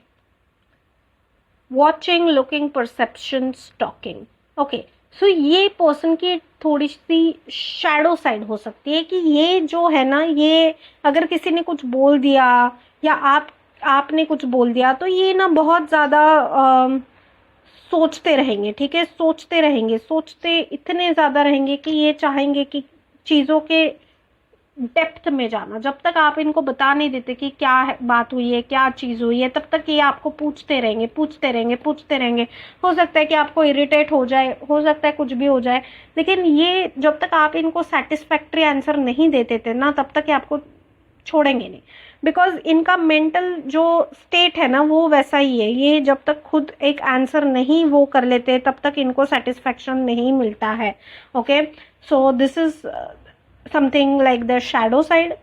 Watching, looking, perception, stalking, okay. So ये पर्सन की थोड़ी सी शैडो साइड हो सकती है कि ये जो है ना, ये अगर किसी ने कुछ बोल दिया या आपने कुछ बोल दिया, तो ये ना बहुत ज़्यादा सोचते रहेंगे, ठीक है। सोचते रहेंगे, सोचते इतने ज़्यादा रहेंगे कि ये चाहेंगे कि चीज़ों के डेप्थ में जाना। जब तक आप इनको बता नहीं देते कि क्या बात हुई है, क्या चीज़ हुई है, तब तक ये आपको पूछते रहेंगे, पूछते रहेंगे, पूछते रहेंगे। हो सकता है कि आपको इरिटेट हो जाए, हो सकता है कुछ भी हो जाए, लेकिन ये जब तक आप इनको सेटिस्फैक्ट्री आंसर नहीं देते थे ना, तब तक ये आपको छोड़ेंगे नहीं। बिकॉज इनका मेंटल जो स्टेट है ना, वो वैसा ही है। ये जब तक खुद एक आंसर नहीं वो कर लेते, तब तक इनको सेटिस्फैक्शन नहीं मिलता है, okay. So this is something like the shadow side,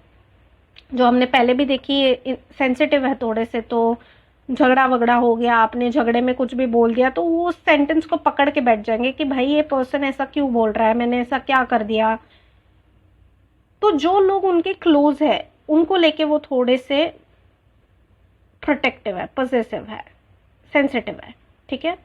जो हमने पहले भी देखी। सेंसिटिव है थोड़े से, तो झगड़ा वगड़ा हो गया, आपने झगड़े में कुछ भी बोल दिया, तो वो उस सेंटेंस को पकड़ के बैठ जाएंगे कि भाई ये पर्सन ऐसा क्यों बोल रहा है, मैंने ऐसा क्या कर दिया। तो जो लोग उनके क्लोज है, उनको लेके वो थोड़े से प्रोटेक्टिव है, पॉसेसिव है, सेंसिटिव है, ठीक है।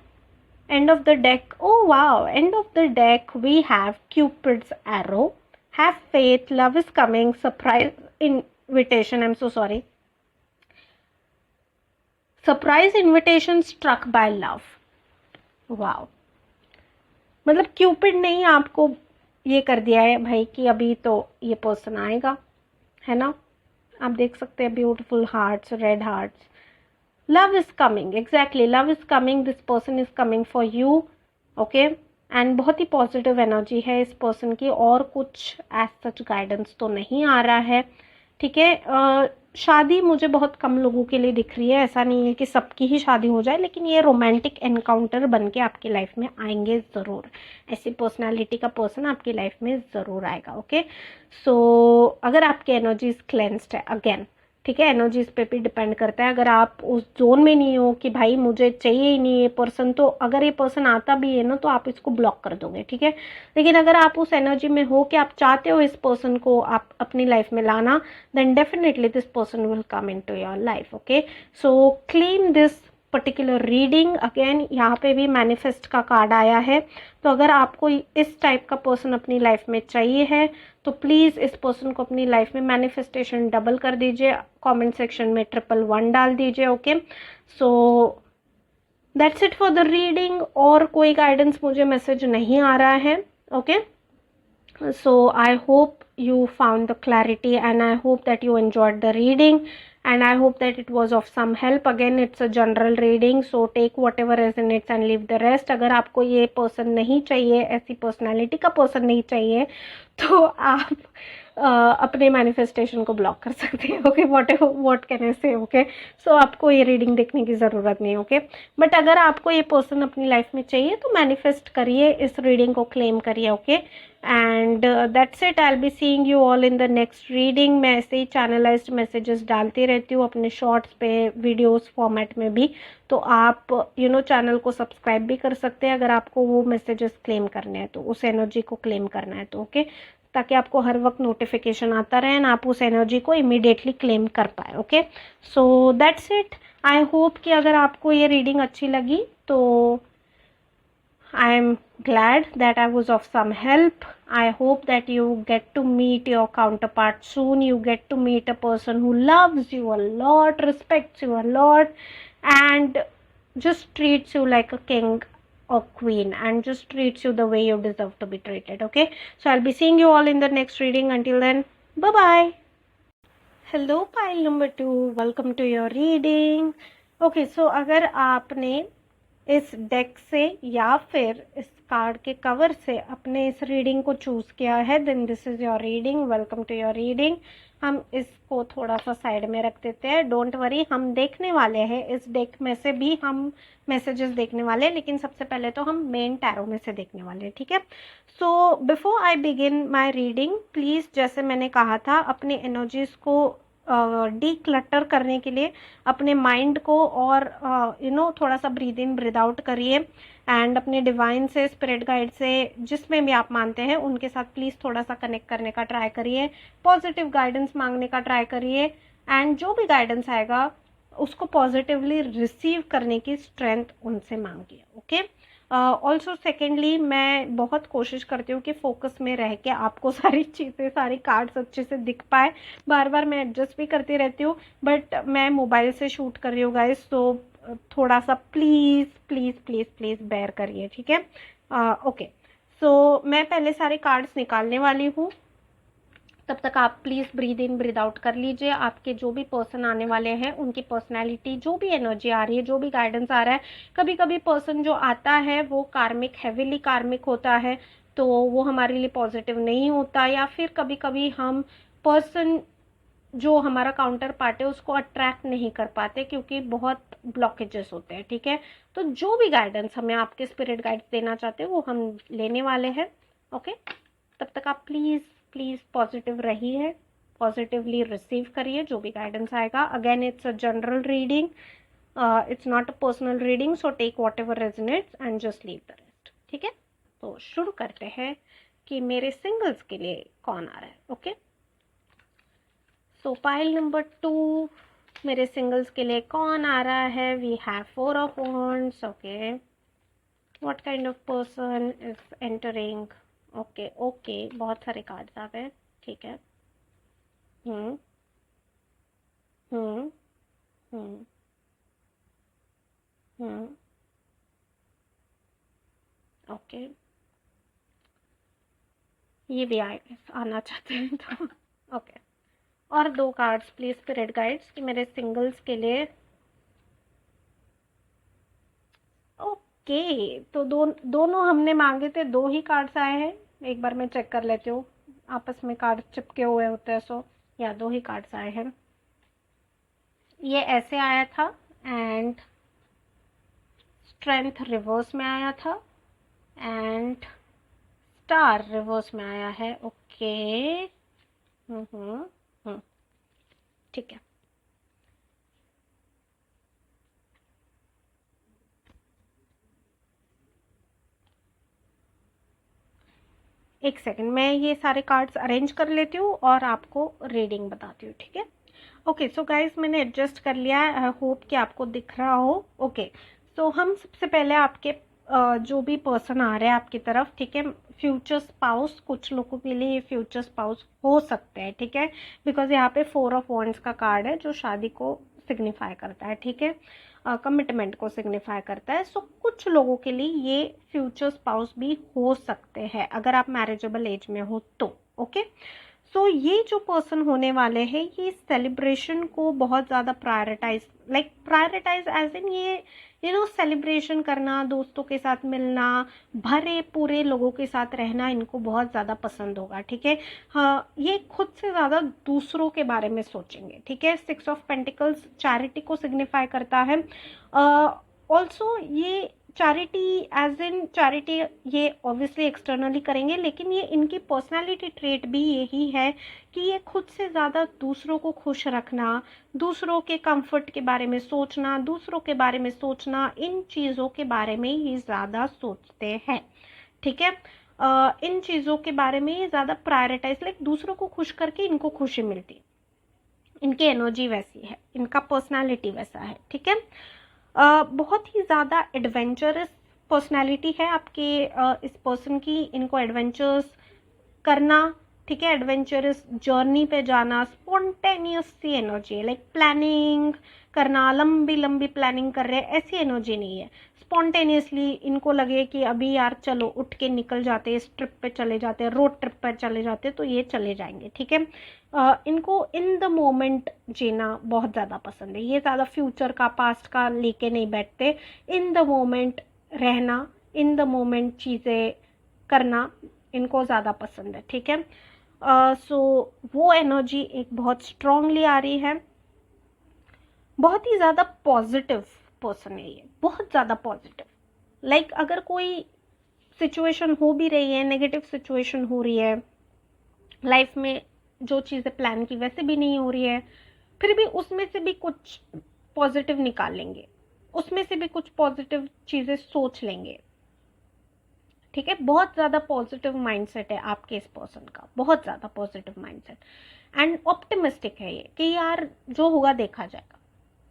End of the deck. Oh wow, end of the deck we have Cupid's arrow. Have faith, love is coming, surprise invitation. I'm so sorry. Surprise invitation struck by love. Wow. मतलब Cupid ने ही आपको ये कर दिया है भाई कि अभी तो ये पर्सन आएगा, है ना। आप देख सकते हैं beautiful hearts, red hearts. Love is coming, exactly, love is coming, this person is coming for you, okay. And बहुत ही पॉजिटिव एनर्जी है इस पर्सन की, और कुछ एज सच गाइडेंस तो नहीं आ रहा है, ठीक है। शादी मुझे बहुत कम लोगों के लिए दिख रही है, ऐसा नहीं है कि सबकी ही शादी हो जाए, लेकिन ये रोमांटिक एनकाउंटर बन के आपकी लाइफ में आएंगे ज़रूर। ऐसी पर्सनालिटी का पर्सन आपकी लाइफ में ज़रूर आएगा, ओके। सो अगर आपकी एनर्जीज क्लेंस्ड है, अगेन ठीक है, एनर्जीज पे भी डिपेंड करता है। अगर आप उस जोन में नहीं हो कि भाई मुझे चाहिए ही नहीं ये पर्सन, तो अगर ये पर्सन आता भी है ना तो आप इसको ब्लॉक कर दोगे, ठीक है। लेकिन अगर आप उस एनर्जी में हो कि आप चाहते हो इस पर्सन को आप अपनी लाइफ में लाना, then definitely this person will come into your life. Okay, so claim this particular reading. Again यहाँ पे भी मैनिफेस्ट का कार्ड आया है, तो अगर आपको इस टाइप का पर्सन अपनी लाइफ में चाहिए है तो प्लीज़ इस पर्सन को अपनी लाइफ में मैनिफेस्टेशन डबल कर दीजिए, कमेंट सेक्शन में 111 डाल दीजिए। Okay, so that's it for the reading. और कोई गाइडेंस मुझे मैसेज नहीं आ रहा है। Okay, so I hope you found the clarity and I hope that you enjoyed the reading and I hope that it was of some help. Again, it's a general reading, so take whatever resonates and leave the rest. अगर आपको ये person नहीं चाहिए, ऐसी personality का person नहीं चाहिए, तो आप अपने मैनिफेस्टेशन को ब्लॉक कर सकते हैं। ओके, व्हाट कैन आई से। ओके, सो आपको ये रीडिंग देखने की ज़रूरत नहीं। ओके, बट अगर आपको ये पर्सन अपनी लाइफ में चाहिए तो मैनिफेस्ट करिए, इस रीडिंग को क्लेम करिए। Okay, and that's it. I will be seeing you all in the next reading. मैं ऐसे ही चैनलाइज्ड मैसेजेस डालती रहती हूँ अपने शॉर्ट्स पे, वीडियोस फॉर्मेट में भी, तो आप चैनल को सब्सक्राइब भी कर सकते हैं अगर आपको वो मैसेजेस क्लेम करने हैं, तो उस एनर्जी को क्लेम करना है तो। ओके, ताकि आपको हर वक्त नोटिफिकेशन आता रहे ना, आप उस एनर्जी को इमीडिएटली क्लेम कर पाए। Okay, so that's it. I hope कि अगर आपको ये रीडिंग अच्छी लगी तो I am glad that I was of some help. I hope that you get to meet your counterpart soon. You get to meet a person who loves you a lot, respects you a lot, and just treats you like a king or queen, and just treats you the way you deserve to be treated. Okay, so I'll be seeing you all in the next reading. Until then, bye bye. Hello pile number 2, welcome to your reading. Okay, so अगर आपने इस deck से या फिर इस card के cover से अपने इस रीडिंग को चूज़ किया है, then this is your reading, welcome to your reading. हम इसको थोड़ा सा साइड में रख देते हैं, डोंट वरी, हम देखने वाले हैं इस डेक में से भी हम मैसेजेस देखने वाले हैं, लेकिन सबसे पहले तो हम मेन टैरो में से देखने वाले हैं, ठीक है। So before I begin my reading, please जैसे मैंने कहा था अपने एनर्जीज़ को डी क्लटर करने के लिए अपने माइंड को और थोड़ा सा ब्रीद इन ब्रीद आउट करिए, एंड अपने डिवाइन से, स्पिरिट गाइड से, जिसमें भी आप मानते हैं उनके साथ प्लीज़ थोड़ा सा कनेक्ट करने का ट्राई करिए, पॉजिटिव गाइडेंस मांगने का ट्राई करिए, एंड जो भी गाइडेंस आएगा उसको पॉजिटिवली रिसीव करने की स्ट्रेंथ उनसे मांगिए। ओके, ऑल्सो सेकेंडली मैं बहुत कोशिश करती हूँ कि फोकस में रह के आपको सारी चीज़ें, सारी कार्ड्स अच्छे से दिख पाए। बार बार मैं एडजस्ट भी करती रहती हूँ, बट मैं मोबाइल से शूट कर रही हूँ गाइस, तो थोड़ा सा please please please please bear करिए, ठीक है। ओके, सो मैं पहले सारे कार्ड्स निकालने वाली हूँ, तब तक आप please breathe in breathe out कर लीजिए। आपके जो भी पर्सन आने वाले हैं उनकी पर्सनैलिटी, जो भी एनर्जी आ रही है, जो भी गाइडेंस आ रहा है, कभी कभी पर्सन जो आता है वो कार्मिक, हैवीली कार्मिक होता है, तो वो हमारे लिए पॉजिटिव नहीं होता, या फिर कभी कभी हम पर्सन जो हमारा काउंटर पार्ट है उसको अट्रैक्ट नहीं कर पाते क्योंकि बहुत ब्लॉकेजेस होते हैं, ठीक है। तो जो भी गाइडेंस हमें आपके स्पिरिट गाइड्स देना चाहते हैं वो हम लेने वाले हैं। ओके, तब तक आप प्लीज़ प्लीज़ पॉजिटिव रहिए, पॉजिटिवली रिसीव करिए जो भी गाइडेंस आएगा। Again it's a general reading, it's not a personal reading, so take whatever resonates and just leave the rest, ठीक है। तो शुरू करते हैं कि मेरे सिंगल्स के लिए कौन आ रहा है। ओके, सो पाइल नंबर 2, मेरे सिंगल्स के लिए कौन आ रहा है? We have 4 of wands. Okay, what kind of person is entering? Okay okay, बहुत सारे कार्ड्स आ गए, ठीक है। हम्म हम्म हम्म हम्म ओके, ये भी आए आना चाहते हैं तो ओके। और 2 कार्ड्स प्लीज स्पिरिट गाइड्स कि मेरे सिंगल्स के लिए। ओके, तो दोनों हमने मांगे थे, 2 ही कार्ड्स आए हैं। एक बार मैं चेक कर लेती हूँ, आपस में कार्ड चिपके हुए होते हैं, सो या 2 ही कार्ड्स आए हैं। ये ऐसे आया था, एंड स्ट्रेंथ रिवर्स में आया था, एंड स्टार रिवर्स में आया है। ओके, ठीक है। एक सेकंड, मैं ये सारे कार्ड्स अरेंज कर लेती हूँ और आपको रीडिंग बताती हूँ, ठीक है। ओके सो गाइस, मैंने एडजस्ट कर लिया है, आई होप कि आपको दिख रहा हो। ओके सो हम सबसे पहले आपके जो भी पर्सन आ रहे हैं आपकी तरफ, ठीक है, फ्यूचर स्पाउस, कुछ लोगों के लिए ये फ्यूचर स्पाउस हो सकते हैं, ठीक है, बिकॉज यहाँ पे 4 ऑफ वॉन्ड्स का कार्ड है जो शादी को सिग्निफाई करता है, ठीक है, कमिटमेंट को सिग्निफाई करता है। सो कुछ लोगों के लिए ये फ्यूचर स्पाउस भी हो सकते हैं अगर आप मैरिजेबल एज में हो तो। ओके सो ये जो पर्सन होने वाले हैं ये सेलिब्रेशन को बहुत ज़्यादा प्रायोरिटाइज एज इन ये सेलिब्रेशन करना, दोस्तों के साथ मिलना, भरे पूरे लोगों के साथ रहना इनको बहुत ज़्यादा पसंद होगा, ठीक है। हाँ, ये खुद से ज़्यादा दूसरों के बारे में सोचेंगे, ठीक है। 6 ऑफ पेंटिकल्स चैरिटी को सिग्निफाई करता है। ऑल्सो ये चैरिटी एज इन चैरिटी ये ऑब्वियसली एक्सटर्नली करेंगे, लेकिन ये इनकी पर्सनालिटी ट्रेट भी यही है कि ये खुद से ज़्यादा दूसरों को खुश रखना, दूसरों के कंफर्ट के बारे में सोचना, दूसरों के बारे में सोचना, इन चीज़ों के बारे में ये ज़्यादा सोचते हैं, ठीक है। इन चीज़ों के बारे में ये ज़्यादा प्रायोरिटाइज, लाइक दूसरों को खुश करके इनको खुशी मिलती, इनकी एनर्जी वैसी है, इनका पर्सनालिटी वैसा है, ठीक है। बहुत ही ज़्यादा एडवेंचरस पर्सनैलिटी है आपके इस पर्सन की, इनको एडवेंचर्स करना, ठीक है, एडवेंचरस जर्नी पे जाना, स्पॉन्टेनियस सी एनर्जी है, लाइक प्लानिंग करना, लंबी लंबी प्लानिंग कर रहे हैं ऐसी एनर्जी नहीं है। स्पॉन्टेनियसली इनको लगे कि अभी यार चलो उठ के निकल जाते, इस ट्रिप पे चले जाते, रोड ट्रिप पर चले जाते, तो ये चले जाएंगे, ठीक है। इनको इन द मोमेंट जीना बहुत ज़्यादा पसंद है, ये ज़्यादा फ्यूचर का पास्ट का लेके नहीं बैठते, इन द मोमेंट रहना, इन द मोमेंट चीज़ें करना इनको ज़्यादा पसंद है, ठीक है। सो वो एनर्जी एक बहुत स्ट्रांगली आ रही है। बहुत ही ज़्यादा पॉजिटिव पर्सन है ये, बहुत ज़्यादा पॉजिटिव, लाइक अगर कोई सिचुएशन हो भी रही है, नेगेटिव सिचुएशन हो रही है लाइफ में, जो चीज़ें प्लान की वैसे भी नहीं हो रही है, फिर भी उसमें से भी कुछ पॉजिटिव निकाल लेंगे, उसमें से भी कुछ पॉजिटिव चीज़ें सोच लेंगे, ठीक है। बहुत ज़्यादा पॉजिटिव माइंडसेट है आपके इस पर्सन का, बहुत ज़्यादा पॉजिटिव माइंडसेट एंड ऑप्टिमिस्टिक है ये कि यार जो होगा देखा जाएगा,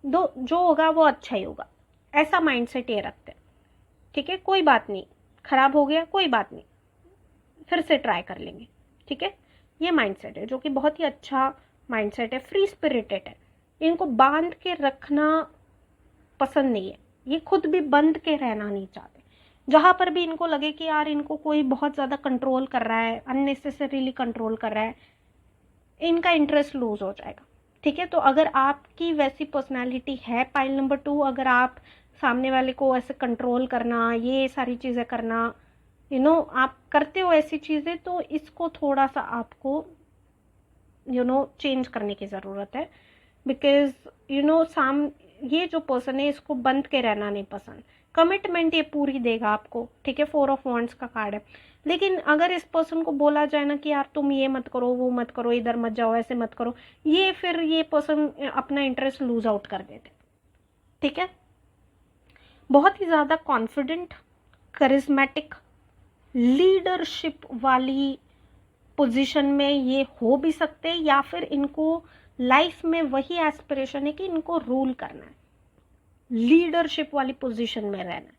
जो होगा वो अच्छा ही होगा, ऐसा माइंडसेट ये रखते हैं, ठीक है। कोई बात नहीं, खराब हो गया कोई बात नहीं, फिर से ट्राई कर लेंगे, ठीक है। ये माइंडसेट है जो कि बहुत ही अच्छा माइंडसेट है, फ्री स्पिरिटेड है, इनको बांध के रखना पसंद नहीं है, ये खुद भी बंद के रहना नहीं चाहते। जहाँ पर भी इनको लगे कि यार इनको कोई बहुत ज़्यादा कंट्रोल कर रहा है, अननेसेसरीली कंट्रोल कर रहा है, इनका इंटरेस्ट लूज हो जाएगा, ठीक है। तो अगर आपकी वैसी पर्सनालिटी है पाइल नंबर 2, अगर आप सामने वाले को ऐसे कंट्रोल करना, ये सारी चीज़ें करना, आप करते हो ऐसी चीज़ें, तो इसको थोड़ा सा आपको चेंज करने की ज़रूरत है, बिकॉज ये जो पर्सन है इसको बंद के रहना नहीं पसंद, कमिटमेंट ये पूरी देगा आपको, ठीक है। 4 ऑफ वॉन्ड्स का कार्ड है, लेकिन अगर इस पर्सन को बोला जाए ना कि यार तुम ये मत करो, वो मत करो, इधर मत जाओ, ऐसे मत करो, फिर ये पर्सन अपना इंटरेस्ट लूज आउट कर देते, ठीक है। बहुत ही ज़्यादा कॉन्फिडेंट, करिज्मेटिक, लीडरशिप वाली पोजीशन में ये हो भी सकते हैं, या फिर इनको लाइफ में वही एस्पिरेशन है कि इनको रूल करना है, लीडरशिप वाली पोजीशन में रहना है।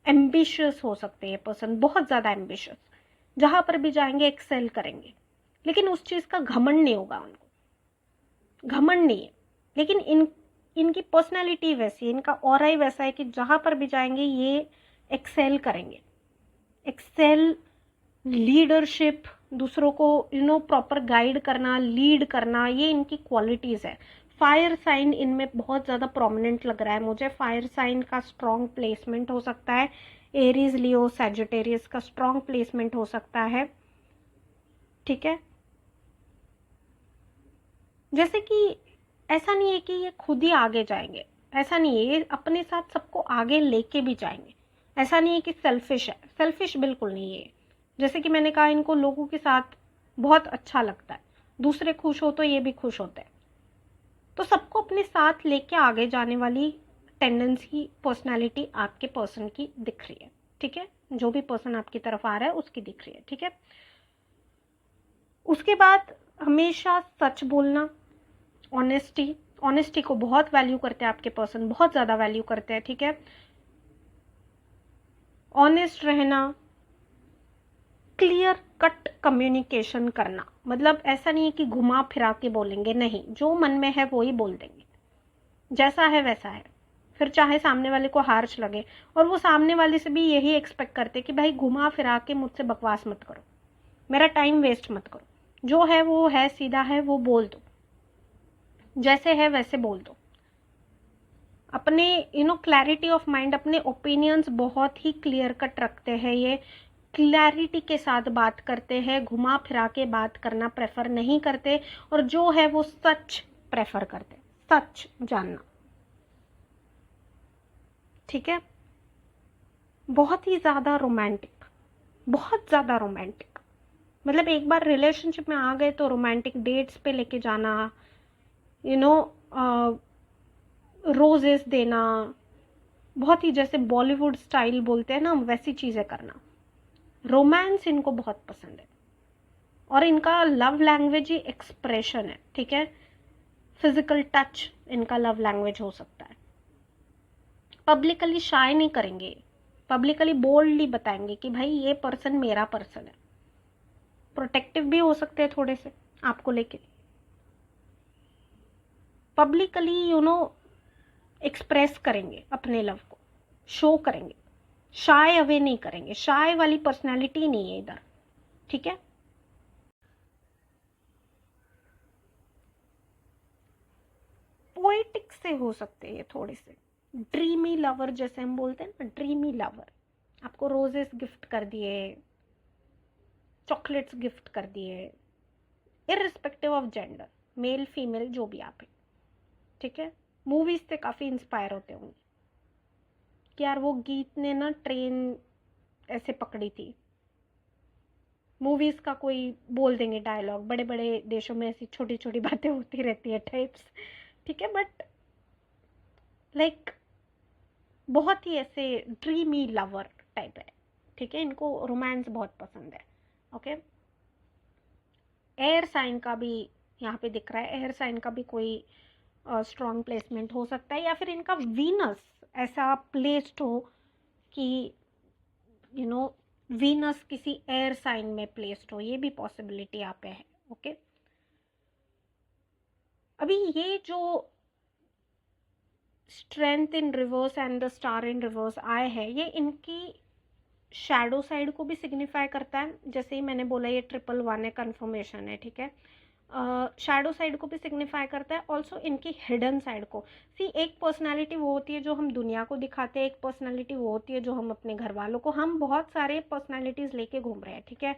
एम्बिशियस हो सकते हैं ये पर्सन, बहुत ज़्यादा एम्बिशियस, जहाँ पर भी जाएंगे एक्सेल करेंगे, लेकिन उस चीज़ का घमंड नहीं होगा उनको, घमंड नहीं है, लेकिन इनकी पर्सनैलिटी वैसी है, इनका ऑरा ही वैसा है कि जहाँ पर भी जाएंगे ये एक्सेल करेंगे, एक्सेल, लीडरशिप, दूसरों को प्रॉपर गाइड करना, लीड करना, ये इनकी क्वालिटीज़ है। फायर साइन इनमें बहुत ज़्यादा प्रोमिनेंट लग रहा है मुझे, फायर साइन का स्ट्रॉन्ग प्लेसमेंट हो सकता है, एरीज, लियो, सैजिटेरियस का स्ट्रॉन्ग प्लेसमेंट हो सकता है, ठीक है। जैसे कि ऐसा नहीं है कि ये खुद ही आगे जाएंगे, ऐसा नहीं है, ये अपने साथ सबको आगे लेके भी जाएंगे, ऐसा नहीं है कि सेल्फिश है, सेल्फिश बिल्कुल नहीं है। जैसे कि मैंने कहा, इनको लोगों के साथ बहुत अच्छा लगता है, दूसरे खुश हो तो ये भी खुश होते हैं, तो सबको अपने साथ लेके आगे जाने वाली टेंडेंसी, पर्सनालिटी आपके पर्सन की दिख रही है, ठीक है। जो भी पर्सन आपकी तरफ आ रहा है उसकी दिख रही है, ठीक है। उसके बाद हमेशा सच बोलना, ऑनेस्टी को बहुत वैल्यू करते हैं आपके पर्सन, बहुत ज़्यादा वैल्यू करते हैं, ठीक है। ऑनेस्ट रहना, क्लियर कट कम्युनिकेशन करना, मतलब ऐसा नहीं है कि घुमा फिरा के बोलेंगे, नहीं, जो मन में है वो ही बोल देंगे, जैसा है वैसा है। फिर चाहे सामने वाले को हार्श लगे, और वो सामने वाले से भी यही एक्सपेक्ट करते कि भाई घुमा फिरा के मुझसे बकवास मत करो, मेरा टाइम वेस्ट मत करो, जो है वो है, सीधा है वो बोल दो, जैसे है वैसे बोल दो। अपने क्लैरिटी ऑफ माइंड, अपने ओपिनियंस बहुत ही क्लियर कट रखते हैं, ये क्लैरिटी के साथ बात करते हैं, घुमा फिरा के बात करना प्रेफर नहीं करते, और जो है वो सच प्रेफर करते, सच जानना, ठीक है। बहुत ही ज़्यादा रोमांटिक, बहुत ज़्यादा रोमांटिक, मतलब एक बार रिलेशनशिप में आ गए तो रोमांटिक डेट्स पे लेके जाना, यू नो रोजेस देना, बहुत ही जैसे बॉलीवुड स्टाइल बोलते हैं ना, वैसी चीज़ें करना। रोमांस इनको बहुत पसंद है, और इनका लव लैंग्वेज ही एक्सप्रेशन है, ठीक है। फिजिकल टच इनका लव लैंग्वेज हो सकता है। पब्लिकली शाय नहीं करेंगे, पब्लिकली बोल्डली बताएंगे कि भाई ये पर्सन मेरा पर्सन है। प्रोटेक्टिव भी हो सकते हैं थोड़े से आपको लेके। पब्लिकली एक्सप्रेस करेंगे अपने लव को, शो करेंगे, शाय अवे नहीं करेंगे, शाय वाली पर्सनैलिटी नहीं है इधर, ठीक है। पोएटिक से हो सकते हैं ये थोड़े से, ड्रीमी लवर जैसे हम बोलते हैं ना, ड्रीमी लवर। आपको रोजेस गिफ्ट कर दिए, चॉकलेट्स गिफ्ट कर दिए, irrespective of gender, male female जो भी आप है, ठीक है। मूवीज से काफी इंस्पायर होते होंगे कि यार वो गीत ने ना ट्रेन ऐसे पकड़ी थी। मूवीज का कोई बोल देंगे डायलॉग, बड़े बड़े देशों में ऐसी छोटी छोटी बातें होती रहती है टाइप्स, ठीक है। बट लाइक बहुत ही ऐसे ड्रीमी लवर टाइप है, ठीक है। इनको रोमांस बहुत पसंद है, ओके। एयर साइन का भी यहाँ पे दिख रहा है, एयर साइन का भी कोई स्ट्रॉन्ग प्लेसमेंट हो सकता है, या फिर इनका वीनस ऐसा प्लेस्ड हो कि वीनस किसी एयर साइन में प्लेस्ड हो, ये भी पॉसिबिलिटी यहाँ पे है, ओके। अभी ये जो strength in reverse and the star in reverse आए हैं, ये इनकी शैडो साइड को भी सिग्निफाई करता है। जैसे ही मैंने बोला ये 111 है, कन्फर्मेशन है, ठीक है। शैडो साइड को भी सिग्निफाई करता है, ऑल्सो इनकी हिडन साइड को। सी, एक पर्सनालिटी वो होती है जो हम दुनिया को दिखाते हैं, एक पर्सनालिटी वो होती है जो हम अपने घर वालों को, हम बहुत सारे पर्सनालिटीज लेके घूम रहे हैं, ठीक है।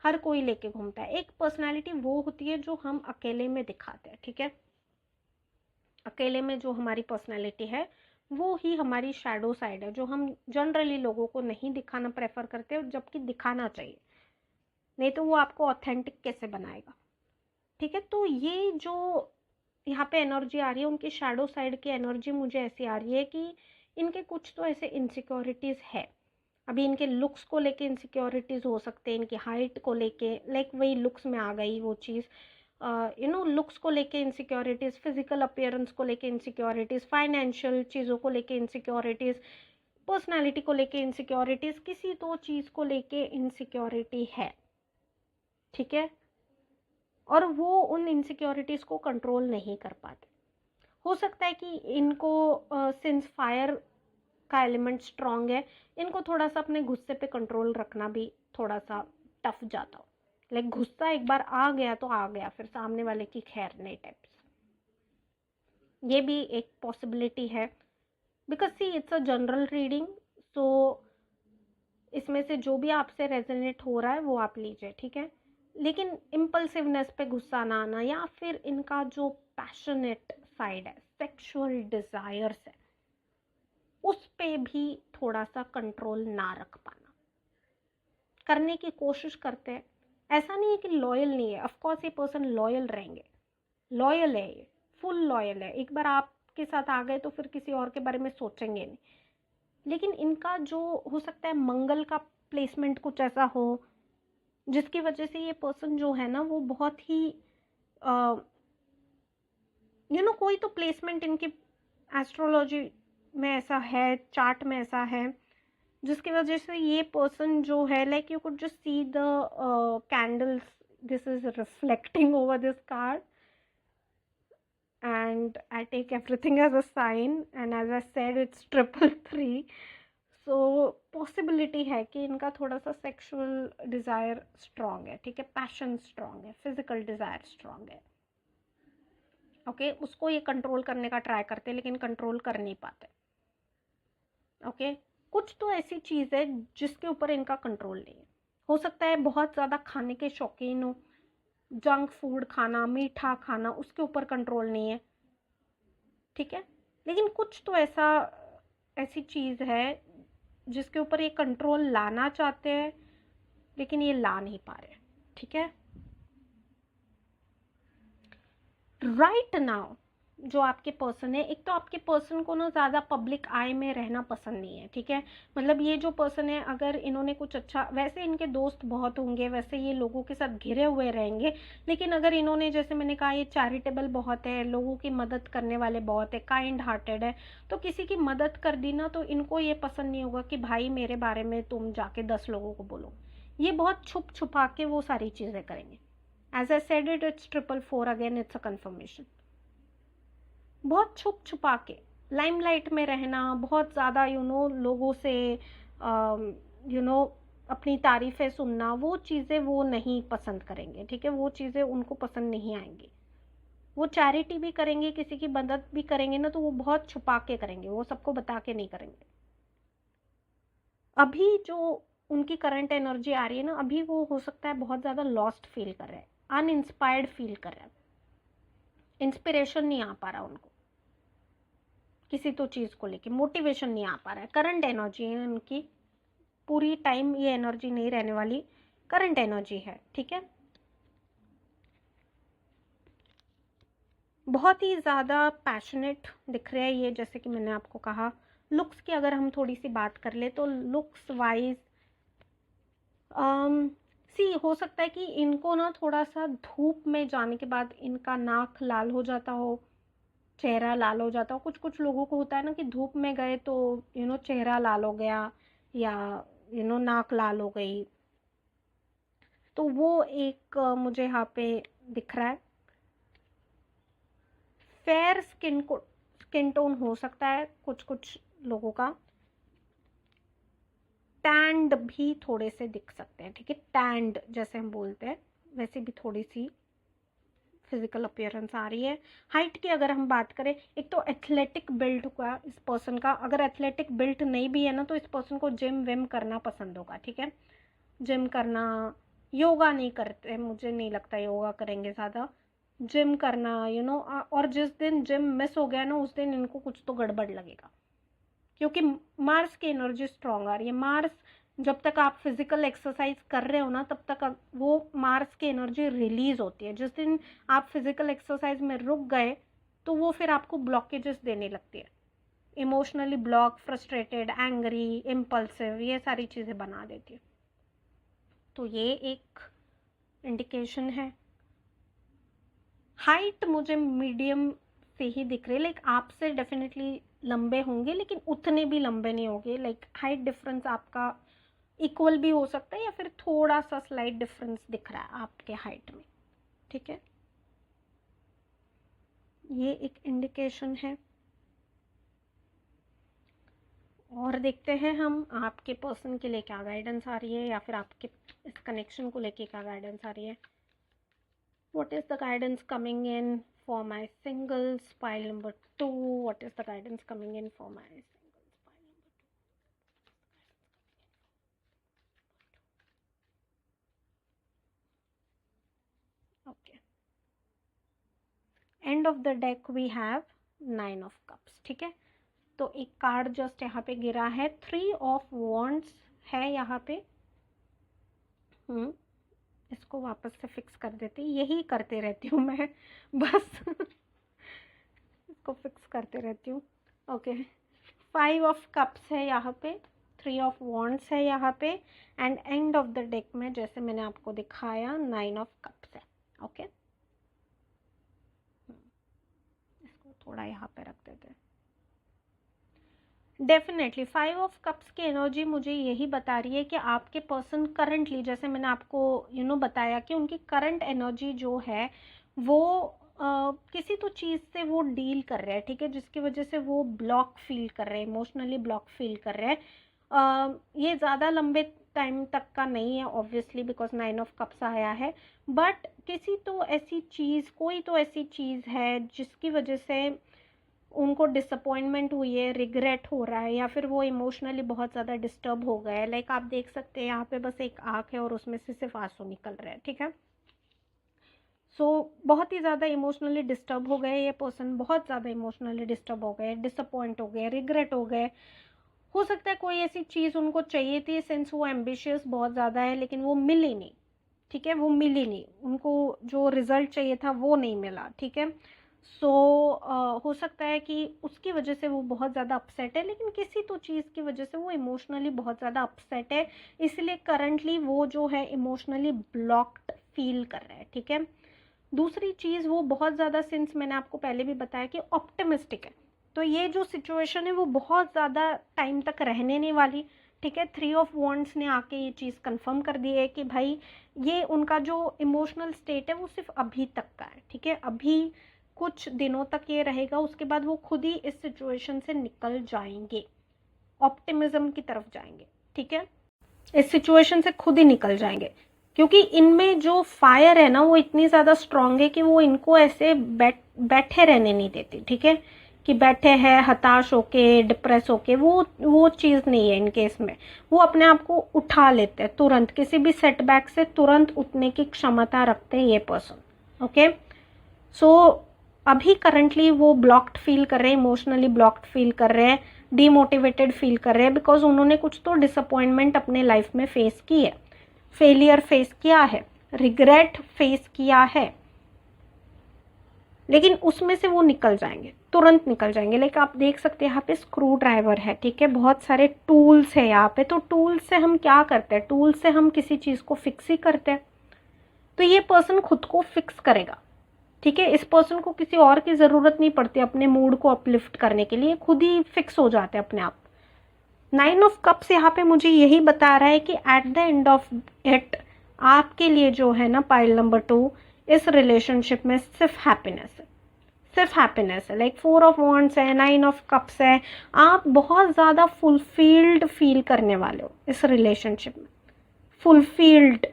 हर कोई लेके घूमता है। एक पर्सनालिटी वो होती है जो हम अकेले में दिखाते हैं, ठीक है। अकेले में जो हमारी पर्सनालिटी है वो ही हमारी शैडो साइड है, जो हम जनरली लोगों को नहीं दिखाना प्रेफर करते, जबकि दिखाना चाहिए, नहीं तो वो आपको ऑथेंटिक कैसे बनाएगा, ठीक है। तो ये जो यहाँ पे एनर्जी आ रही है, उनकी शैडो साइड की एनर्जी मुझे ऐसी आ रही है कि इनके कुछ तो ऐसे इनसिक्योरिटीज़ है। अभी इनके लुक्स को लेके इनसिक्योरिटीज़ हो सकते हैं, इनकी हाइट को लेके, लाइक वही लुक्स में आ गई वो चीज़, लुक्स को लेके इनसिक्योरिटीज़, फिजिकल अपीयरेंस को लेके इनसिक्योरिटीज़, फाइनेंशियल चीज़ों को लेके इनसिक्योरिटीज़, पर्सनालिटी को लेके इनसिक्योरिटीज़, किसी तो चीज़ को लेके इनसिक्योरिटी है, ठीक है। और वो उन इनसिक्योरिटीज़ को कंट्रोल नहीं कर पाते। हो सकता है कि इनको सिंस फायर का एलिमेंट स्ट्रांग है, इनको थोड़ा सा अपने गुस्से पे कंट्रोल रखना भी थोड़ा सा टफ जाता हो। लाइक गुस्सा एक बार आ गया तो आ गया, फिर सामने वाले की खैर नहीं टाइप्स। ये भी एक पॉसिबिलिटी है, because see it's a general reading, so इसमें से जो भी आपसे रेजोनेट हो रहा है वो आप लीजिए, ठीक है। लेकिन इम्पल्सिवनेस पे गुस्सा ना आना, या फिर इनका जो पैशनेट साइड है, सेक्सुअल डिजायर्स है, उस पे भी थोड़ा सा कंट्रोल ना रख पाना, करने की कोशिश करते हैं। ऐसा नहीं है कि लॉयल नहीं है, ऑफकोर्स ये पर्सन लॉयल रहेंगे, लॉयल है, ये फुल लॉयल है। एक बार आपके साथ आ गए तो फिर किसी और के बारे में सोचेंगे नहीं। लेकिन इनका जो हो सकता है मंगल का प्लेसमेंट कुछ ऐसा हो जिसकी वजह से ये पर्सन जो है ना वो बहुत ही कोई तो प्लेसमेंट इनकी एस्ट्रोलॉजी में ऐसा है, चार्ट में ऐसा है, जिसकी वजह से ये पर्सन जो है like you could just see the candles, this is reflecting over this card and I take everything as a sign, and as I said it's 333, so possibility है कि इनका थोड़ा सा sexual desire strong है, ठीक है, passion strong है, physical desire strong है, ओके उसको ये कंट्रोल करने का ट्राई करते लेकिन कंट्रोल कर नहीं पाते, ओके कुछ तो ऐसी चीज़ है जिसके ऊपर इनका कंट्रोल नहीं है। हो सकता है बहुत ज़्यादा खाने के शौकीन हो, जंक फूड खाना, मीठा खाना, उसके ऊपर कंट्रोल नहीं है, ठीक है, लेकिन कुछ तो ऐसी चीज़ है जिसके ऊपर ये कंट्रोल लाना चाहते हैं लेकिन ये ला नहीं पा रहे, ठीक है। राइट नाउ जो आपके पर्सन है, एक तो आपके पर्सन को ना ज़्यादा पब्लिक आई में रहना पसंद नहीं है, ठीक है, मतलब ये जो पर्सन है अगर इन्होंने कुछ अच्छा, वैसे इनके दोस्त बहुत होंगे, वैसे ये लोगों के साथ घिरे हुए रहेंगे, लेकिन अगर इन्होंने जैसे मैंने कहा ये चैरिटेबल बहुत है, लोगों की मदद करने वाले बहुत है, काइंड हार्टेड है, तो किसी की मदद कर दी ना तो इनको ये पसंद नहीं होगा कि भाई मेरे बारे में तुम जाके 10 लोगों को बोलो, ये बहुत छुप छुपा के वो सारी चीज़ें करेंगे। As I said it, it's 444 again, it's a confirmation. बहुत छुप छुपा के लाइमलाइट में रहना, बहुत ज़्यादा लोगों से अपनी तारीफ़ें सुनना, वो चीज़ें वो नहीं पसंद करेंगे, ठीक है, वो चीज़ें उनको पसंद नहीं आएंगी। वो चैरिटी भी करेंगे, किसी की मदद भी करेंगे ना तो वो बहुत छुपा के करेंगे, वो सबको बता के नहीं करेंगे। अभी जो उनकी करंट एनर्जी आ रही है ना, अभी वो हो सकता है बहुत ज़्यादा लॉस्ट फील कर रहे हैं, अनइंस्पायर्ड फील कर रहे हैं, इंस्पिरेशन नहीं आ पा रहा उनको किसी तो चीज़ को लेके, मोटिवेशन नहीं आ पा रहा है। करंट एनर्जी है उनकी, पूरी टाइम ये एनर्जी नहीं रहने वाली, करंट एनर्जी है, ठीक है। बहुत ही ज़्यादा पैशनेट दिख रहे हैं ये, जैसे कि मैंने आपको कहा। लुक्स की अगर हम थोड़ी सी बात कर ले तो लुक्स वाइज सी हो सकता है कि इनको ना थोड़ा सा धूप में जाने के बाद इनका नाक लाल हो जाता हो, चेहरा लाल हो जाता हो। कुछ कुछ लोगों को होता है ना कि धूप में गए तो चेहरा लाल हो गया या नाक लाल हो गई, तो वो एक मुझे यहाँ पे दिख रहा है। फेयर स्किन टोन हो सकता है कुछ कुछ लोगों का, टैंड भी थोड़े से दिख सकते हैं, ठीक है, टैंड जैसे हम बोलते हैं वैसे भी थोड़ी सी फिजिकल अपीयरेंस आ रही है। हाइट की अगर हम बात करें, एक तो एथलेटिक बिल्ड का इस पर्सन का, अगर एथलेटिक बिल्ड नहीं भी है ना तो इस पर्सन को जिम विम करना पसंद होगा, ठीक है, जिम करना, योगा नहीं करते, मुझे नहीं लगता योगा करेंगे ज़्यादा, जिम करना और जिस दिन जिम मिस हो गया ना उस दिन इनको कुछ तो गड़बड़ लगेगा, क्योंकि मार्स की एनर्जी स्ट्रॉन्ग आ रही है। मार्स, जब तक आप फिजिकल एक्सरसाइज कर रहे हो ना तब तक वो मार्स की एनर्जी रिलीज होती है। जिस दिन आप फिजिकल एक्सरसाइज में रुक गए तो वो फिर आपको ब्लॉकेजेस देने लगती है, emotionally block, frustrated, angry, impulsive, ये सारी चीज़ें बना देती है। तो ये एक इंडिकेशन है। हाइट मुझे मीडियम से ही दिख रही है, लाइक आपसे डेफिनेटली लंबे होंगे लेकिन उतने भी लंबे नहीं होंगे, लाइक हाइट डिफरेंस आपका इक्वल भी हो सकता है या फिर थोड़ा सा स्लाइट डिफरेंस दिख रहा है आपके हाइट में, ठीक है, ये एक इंडिकेशन है। और देखते हैं हम आपके पर्सन के लिए क्या गाइडेंस आ रही है या फिर आपके इस कनेक्शन को लेके क्या गाइडेंस आ रही है। What is the guidance coming in for my singles pile number 2? What is the guidance coming in for my singles pile number 2? Okay. End of the deck we have 9 of cups, ठीक है। तो एक card just यहाँ पे गिरा है, 3 of wands है यहाँ पे। इसको वापस से फिक्स कर देती, यही करते रहती हूँ मैं बस इसको फिक्स करते रहती हूँ। ओके, 5 of cups है यहाँ पे, 3 ऑफ वॉन्ड्स है यहाँ पे, and end of the deck में जैसे मैंने आपको दिखाया 9 ऑफ कप्स है। ओके, इसको थोड़ा यहाँ पे रख देते हैं। डेफिनेटली 5 ऑफ कप्स की एनर्जी मुझे यही बता रही है कि आपके पर्सन करंटली, जैसे मैंने आपको बताया कि उनकी करंट एनर्जी जो है वो किसी तो चीज़ से वो डील कर रहे हैं, ठीक है, जिसकी वजह से वो ब्लॉक फील कर रहे हैं, इमोशनली ब्लॉक फील कर रहे हैं। ये ज़्यादा लंबे टाइम तक का नहीं है ऑब्वियसली, बिकॉज 9 ऑफ कप्स आया है, बट किसी तो ऐसी चीज़, कोई तो ऐसी चीज़ है जिसकी वजह से उनको डिसअपॉइंटमेंट हुई है, रिग्रेट हो रहा है, या फिर वो इमोशनली बहुत ज़्यादा डिस्टर्ब हो गए। लाइक आप देख सकते हैं यहाँ पे बस एक आँख है और उसमें से सिर्फ आंसू निकल रहे हैं, ठीक है। सो बहुत ही ज़्यादा इमोशनली डिस्टर्ब हो गए ये पर्सन, बहुत ज़्यादा इमोशनली डिस्टर्ब हो गए, डिसअपॉइंट हो गए, रिग्रेट हो गए। हो सकता है कोई ऐसी चीज़ उनको चाहिए थी, सिंस वो एम्बिशियस बहुत ज़्यादा है, लेकिन वो मिली नहीं, ठीक है, वो मिली नहीं, उनको जो रिजल्ट चाहिए था वो नहीं मिला, ठीक है। सो हो सकता है कि उसकी वजह से वो बहुत ज़्यादा अपसेट है, लेकिन किसी तो चीज़ की वजह से वो इमोशनली बहुत ज़्यादा अपसेट है, इसलिए करंटली वो जो है इमोशनली ब्लॉक्ड फील कर रहा है, ठीक है। दूसरी चीज़, वो बहुत ज़्यादा, सिंस मैंने आपको पहले भी बताया कि ऑप्टिमिस्टिक है, तो ये जो सिचुएशन है वो बहुत ज़्यादा टाइम तक रहने नहीं वाली, ठीक है। 3 ऑफ वॉन्ड्स ने आके ये चीज़ कंफर्म कर दी है कि भाई ये उनका जो इमोशनल स्टेट है वो सिर्फ अभी तक का है, ठीक है, अभी कुछ दिनों तक ये रहेगा, उसके बाद वो खुद ही इस सिचुएशन से निकल जाएंगे, ऑप्टिमिज्म की तरफ जाएंगे, ठीक है, इस सिचुएशन से खुद ही निकल जाएंगे, क्योंकि इनमें जो फायर है ना वो इतनी ज़्यादा स्ट्रांग है कि वो इनको ऐसे बैठे रहने नहीं देती, ठीक है, कि बैठे हैं हताश होके, डिप्रेस होके, वो चीज़ नहीं है इनके इसमें। वो अपने आप को उठा लेते हैं तुरंत, किसी भी सेटबैक से तुरंत उठने की क्षमता रखते हैं ये पर्सन। ओके, सो अभी करंटली वो ब्लॉक्ड फील कर रहे हैं, इमोशनली ब्लॉक्ड फील कर रहे हैं, डीमोटिवेटेड फील कर रहे हैं, बिकॉज उन्होंने कुछ तो डिसअपॉइंटमेंट अपने लाइफ में फेस की है, फेलियर फेस किया है, रिग्रेट फेस किया है, लेकिन उसमें से वो निकल जाएंगे, तुरंत निकल जाएंगे। लाइक आप देख सकते हैं यहाँ पे स्क्रू ड्राइवर है, ठीक है, बहुत सारे टूल्स है यहाँ पे, तो टूल्स से हम क्या करते हैं, टूल्स से हम किसी चीज़ को फिक्स ही करते हैं, तो ये पर्सन खुद को फिक्स करेगा, ठीक है, इस पर्सन को किसी और की ज़रूरत नहीं पड़ती अपने मूड को अपलिफ्ट करने के लिए, खुद ही फिक्स हो जाते हैं अपने आप। 9 ऑफ कप्स यहाँ पे मुझे यही बता रहा है कि at the end of it आपके लिए जो है ना पाइल नंबर 2, इस रिलेशनशिप में सिर्फ हैप्पीनेस है, सिर्फ हैप्पीनेस है। लाइक 4 ऑफ वॉन्ड्स है, 9 ऑफ कप्स है, आप बहुत ज़्यादा फुलफिल्ड फील करने वाले हो इस रिलेशनशिप में, fulfilled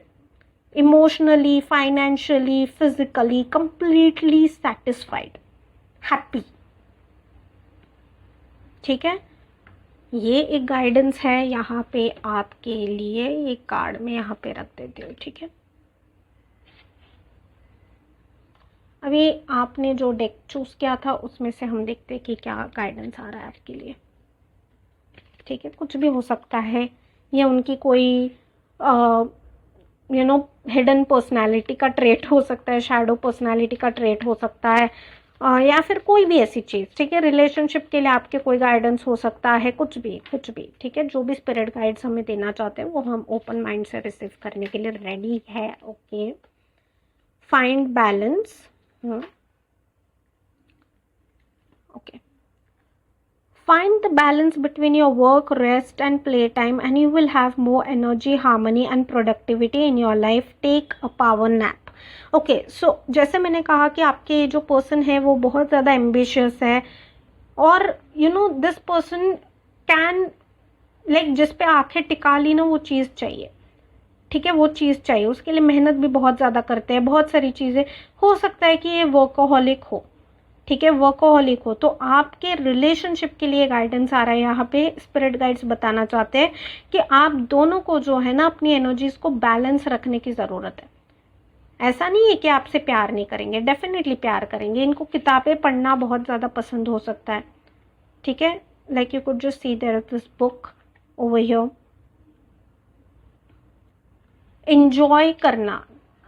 emotionally, financially, physically, completely satisfied, happy, ठीक है। ये एक गाइडेंस है यहाँ पे आपके लिए, एक कार्ड में यहाँ पे रख देती हूँ, ठीक है। अभी आपने जो डेक चूज किया था उसमें से हम देखते हैं कि क्या गाइडेंस आ रहा है आपके लिए, ठीक है, कुछ भी हो सकता है, ये उनकी कोई हिडन पर्सनालिटी का ट्रेट हो सकता है, शैडो पर्सनालिटी का ट्रेट हो सकता है, या फिर कोई भी ऐसी चीज़, ठीक है, रिलेशनशिप के लिए आपके कोई गाइडेंस हो सकता है, कुछ भी, ठीक है, जो भी स्पिरिट गाइड्स हमें देना चाहते हैं वो हम ओपन माइंड से रिसीव करने के लिए रेडी है। Okay, find balance, okay, find the balance between your work, rest and playtime and you will have more energy, harmony and productivity in your life. Take a power nap. Okay, so जैसे मैंने कहा कि आपके जो person है वो बहुत ज़्यादा एम्बिशियस है, और दिस पर्सन कैन, लाइक जिस पे आंखें टिका ली ना वो चीज़ चाहिए, ठीक है, वो चीज़ चाहिए, उसके लिए मेहनत भी बहुत ज़्यादा करते हैं, बहुत सारी चीज़ें, हो सकता है कि ये वर्कोहॉलिक हो, ठीक है, वर्कोहॉलिक हो, तो आपके रिलेशनशिप के लिए गाइडेंस आ रहा है यहाँ पे, स्पिरिट गाइड्स बताना चाहते हैं कि आप दोनों को जो है ना अपनी एनर्जीज को बैलेंस रखने की ज़रूरत है। ऐसा नहीं है कि आपसे प्यार नहीं करेंगे, डेफिनेटली प्यार करेंगे, इनको किताबें पढ़ना बहुत ज़्यादा पसंद हो सकता है, ठीक है, like you could just see there is this book over here. Enjoy करना,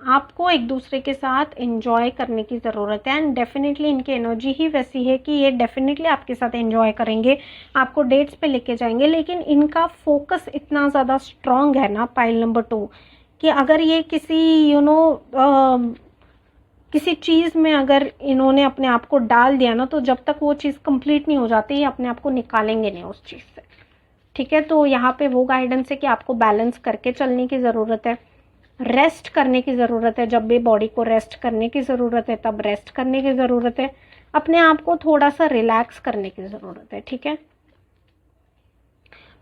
आपको एक दूसरे के साथ एंजॉय करने की ज़रूरत है एंड डेफिनेटली इनकी एनर्जी ही वैसी है कि ये डेफिनेटली आपके साथ एंजॉय करेंगे, आपको डेट्स पे लेके जाएंगे, लेकिन इनका फोकस इतना ज़्यादा स्ट्रॉन्ग है ना पाइल नंबर 2 कि अगर ये किसी किसी चीज़ में अगर इन्होंने अपने आप को डाल दिया ना, तो जब तक वो चीज़ कंप्लीट नहीं हो जाती ये अपने आप को निकालेंगे नहीं उस चीज़ से। ठीक है, तो यहाँ पे वो गाइडेंस है कि आपको बैलेंस करके चलने की ज़रूरत है, रेस्ट करने की ज़रूरत है, जब भी बॉडी को रेस्ट करने की ज़रूरत है तब रेस्ट करने की ज़रूरत है, अपने आप को थोड़ा सा रिलैक्स करने की ज़रूरत है। ठीक है,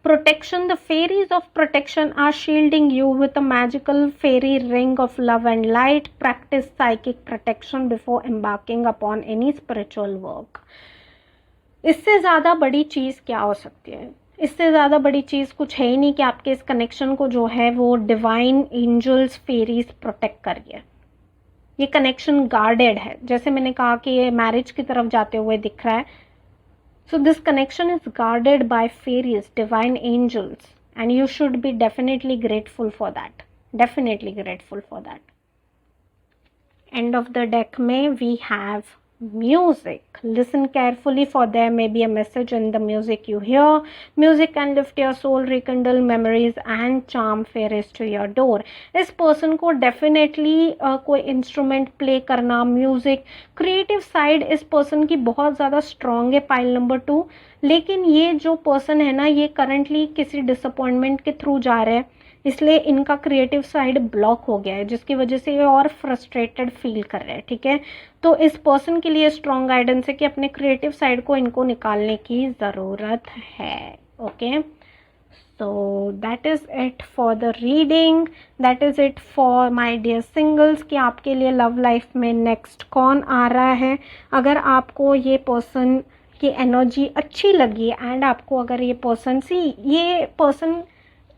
protection, the fairies of protection are shielding you with a magical fairy ring of love and light. Practice psychic protection before embarking upon any spiritual work. इससे ज़्यादा बड़ी चीज़ क्या हो सकती है? इससे ज़्यादा बड़ी चीज़ कुछ है ही नहीं कि आपके इस कनेक्शन को जो है वो डिवाइन एंजल्स फेरीज प्रोटेक्ट करिए। ये कनेक्शन गार्डेड है, जैसे मैंने कहा कि ये मैरिज की तरफ जाते हुए दिख रहा है। So this connection is guarded by fairies, divine angels, and you should be definitely grateful for that. Definitely grateful for that. End of the deck mein we have music. Listen carefully, for there may be a message in the music you hear. Music can lift your soul, rekindle memories and charm fairies to your door. इस person को definitely कोई instrument play करना, music, creative side इस person की बहुत ज़्यादा strong है pile number 2। लेकिन ये जो पर्सन है ना, ये करंटली किसी डिसअपॉइंटमेंट के थ्रू जा रहे हैं, इसलिए इनका क्रिएटिव साइड ब्लॉक हो गया है, जिसकी वजह से ये और फ्रस्ट्रेटेड फील कर रहे हैं। ठीक है, तो इस पर्सन के लिए स्ट्रॉन्ग गाइडेंस है कि अपने क्रिएटिव साइड को इनको निकालने की ज़रूरत है। Okay, so that is it for the reading, that is it for my dear singles कि आपके लिए लव लाइफ में नेक्स्ट कौन आ रहा है। अगर आपको ये पर्सन की एनर्जी अच्छी लगी एंड आपको अगर ये पर्सन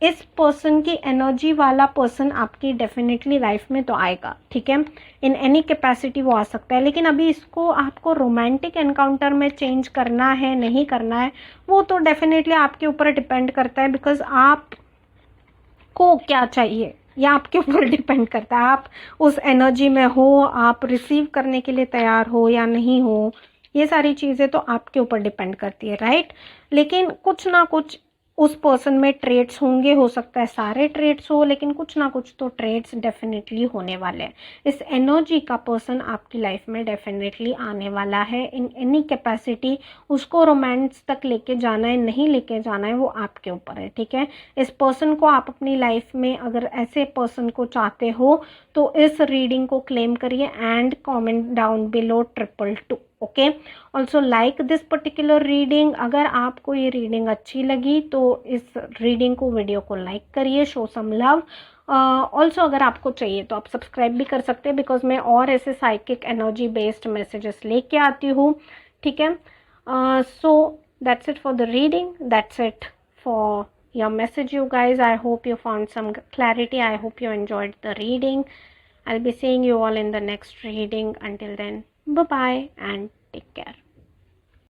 इस पर्सन की एनर्जी वाला पर्सन आपकी डेफिनेटली लाइफ में तो आएगा। ठीक है, इन एनी कैपेसिटी वो आ सकता है, लेकिन अभी इसको आपको रोमांटिक एनकाउंटर में चेंज करना है नहीं करना है वो तो डेफिनेटली आपके ऊपर डिपेंड करता है, बिकॉज आपको क्या चाहिए या आपके ऊपर डिपेंड करता है। आप उस एनर्जी में हो, आप रिसीव करने के लिए तैयार हो या नहीं हो, ये सारी चीज़ें तो आपके ऊपर डिपेंड करती है, राइट। लेकिन कुछ ना कुछ उस पर्सन में ट्रेड्स होंगे, हो सकता है सारे ट्रेड्स हो, लेकिन कुछ ना कुछ तो ट्रेड्स डेफिनेटली होने वाले हैं। इस एनर्जी का पर्सन आपकी लाइफ में डेफिनेटली आने वाला है इन एनी कैपेसिटी। उसको रोमांस तक लेके जाना है नहीं लेके जाना है वो आपके ऊपर है। ठीक है, इस पर्सन को आप अपनी लाइफ में अगर ऐसे पर्सन को चाहते हो तो इस रीडिंग को क्लेम करिए and comment down below 222। Okay, also like this particular reading. अगर आपको ये रीडिंग अच्छी लगी तो इस रीडिंग को, वीडियो को लाइक करिए, शो सम लव। ऑल्सो अगर आपको चाहिए तो आप सब्सक्राइब भी कर सकते हैं, बिकॉज मैं और ऐसे साइकिक एनर्जी बेस्ड मैसेजेस लेके आती हूँ। ठीक है, so that's it for the reading, that's it for your message, you guys. I hope you found some clarity. I hope you enjoyed the reading. I'll be seeing you all in the next reading. Until then, bye bye and take care.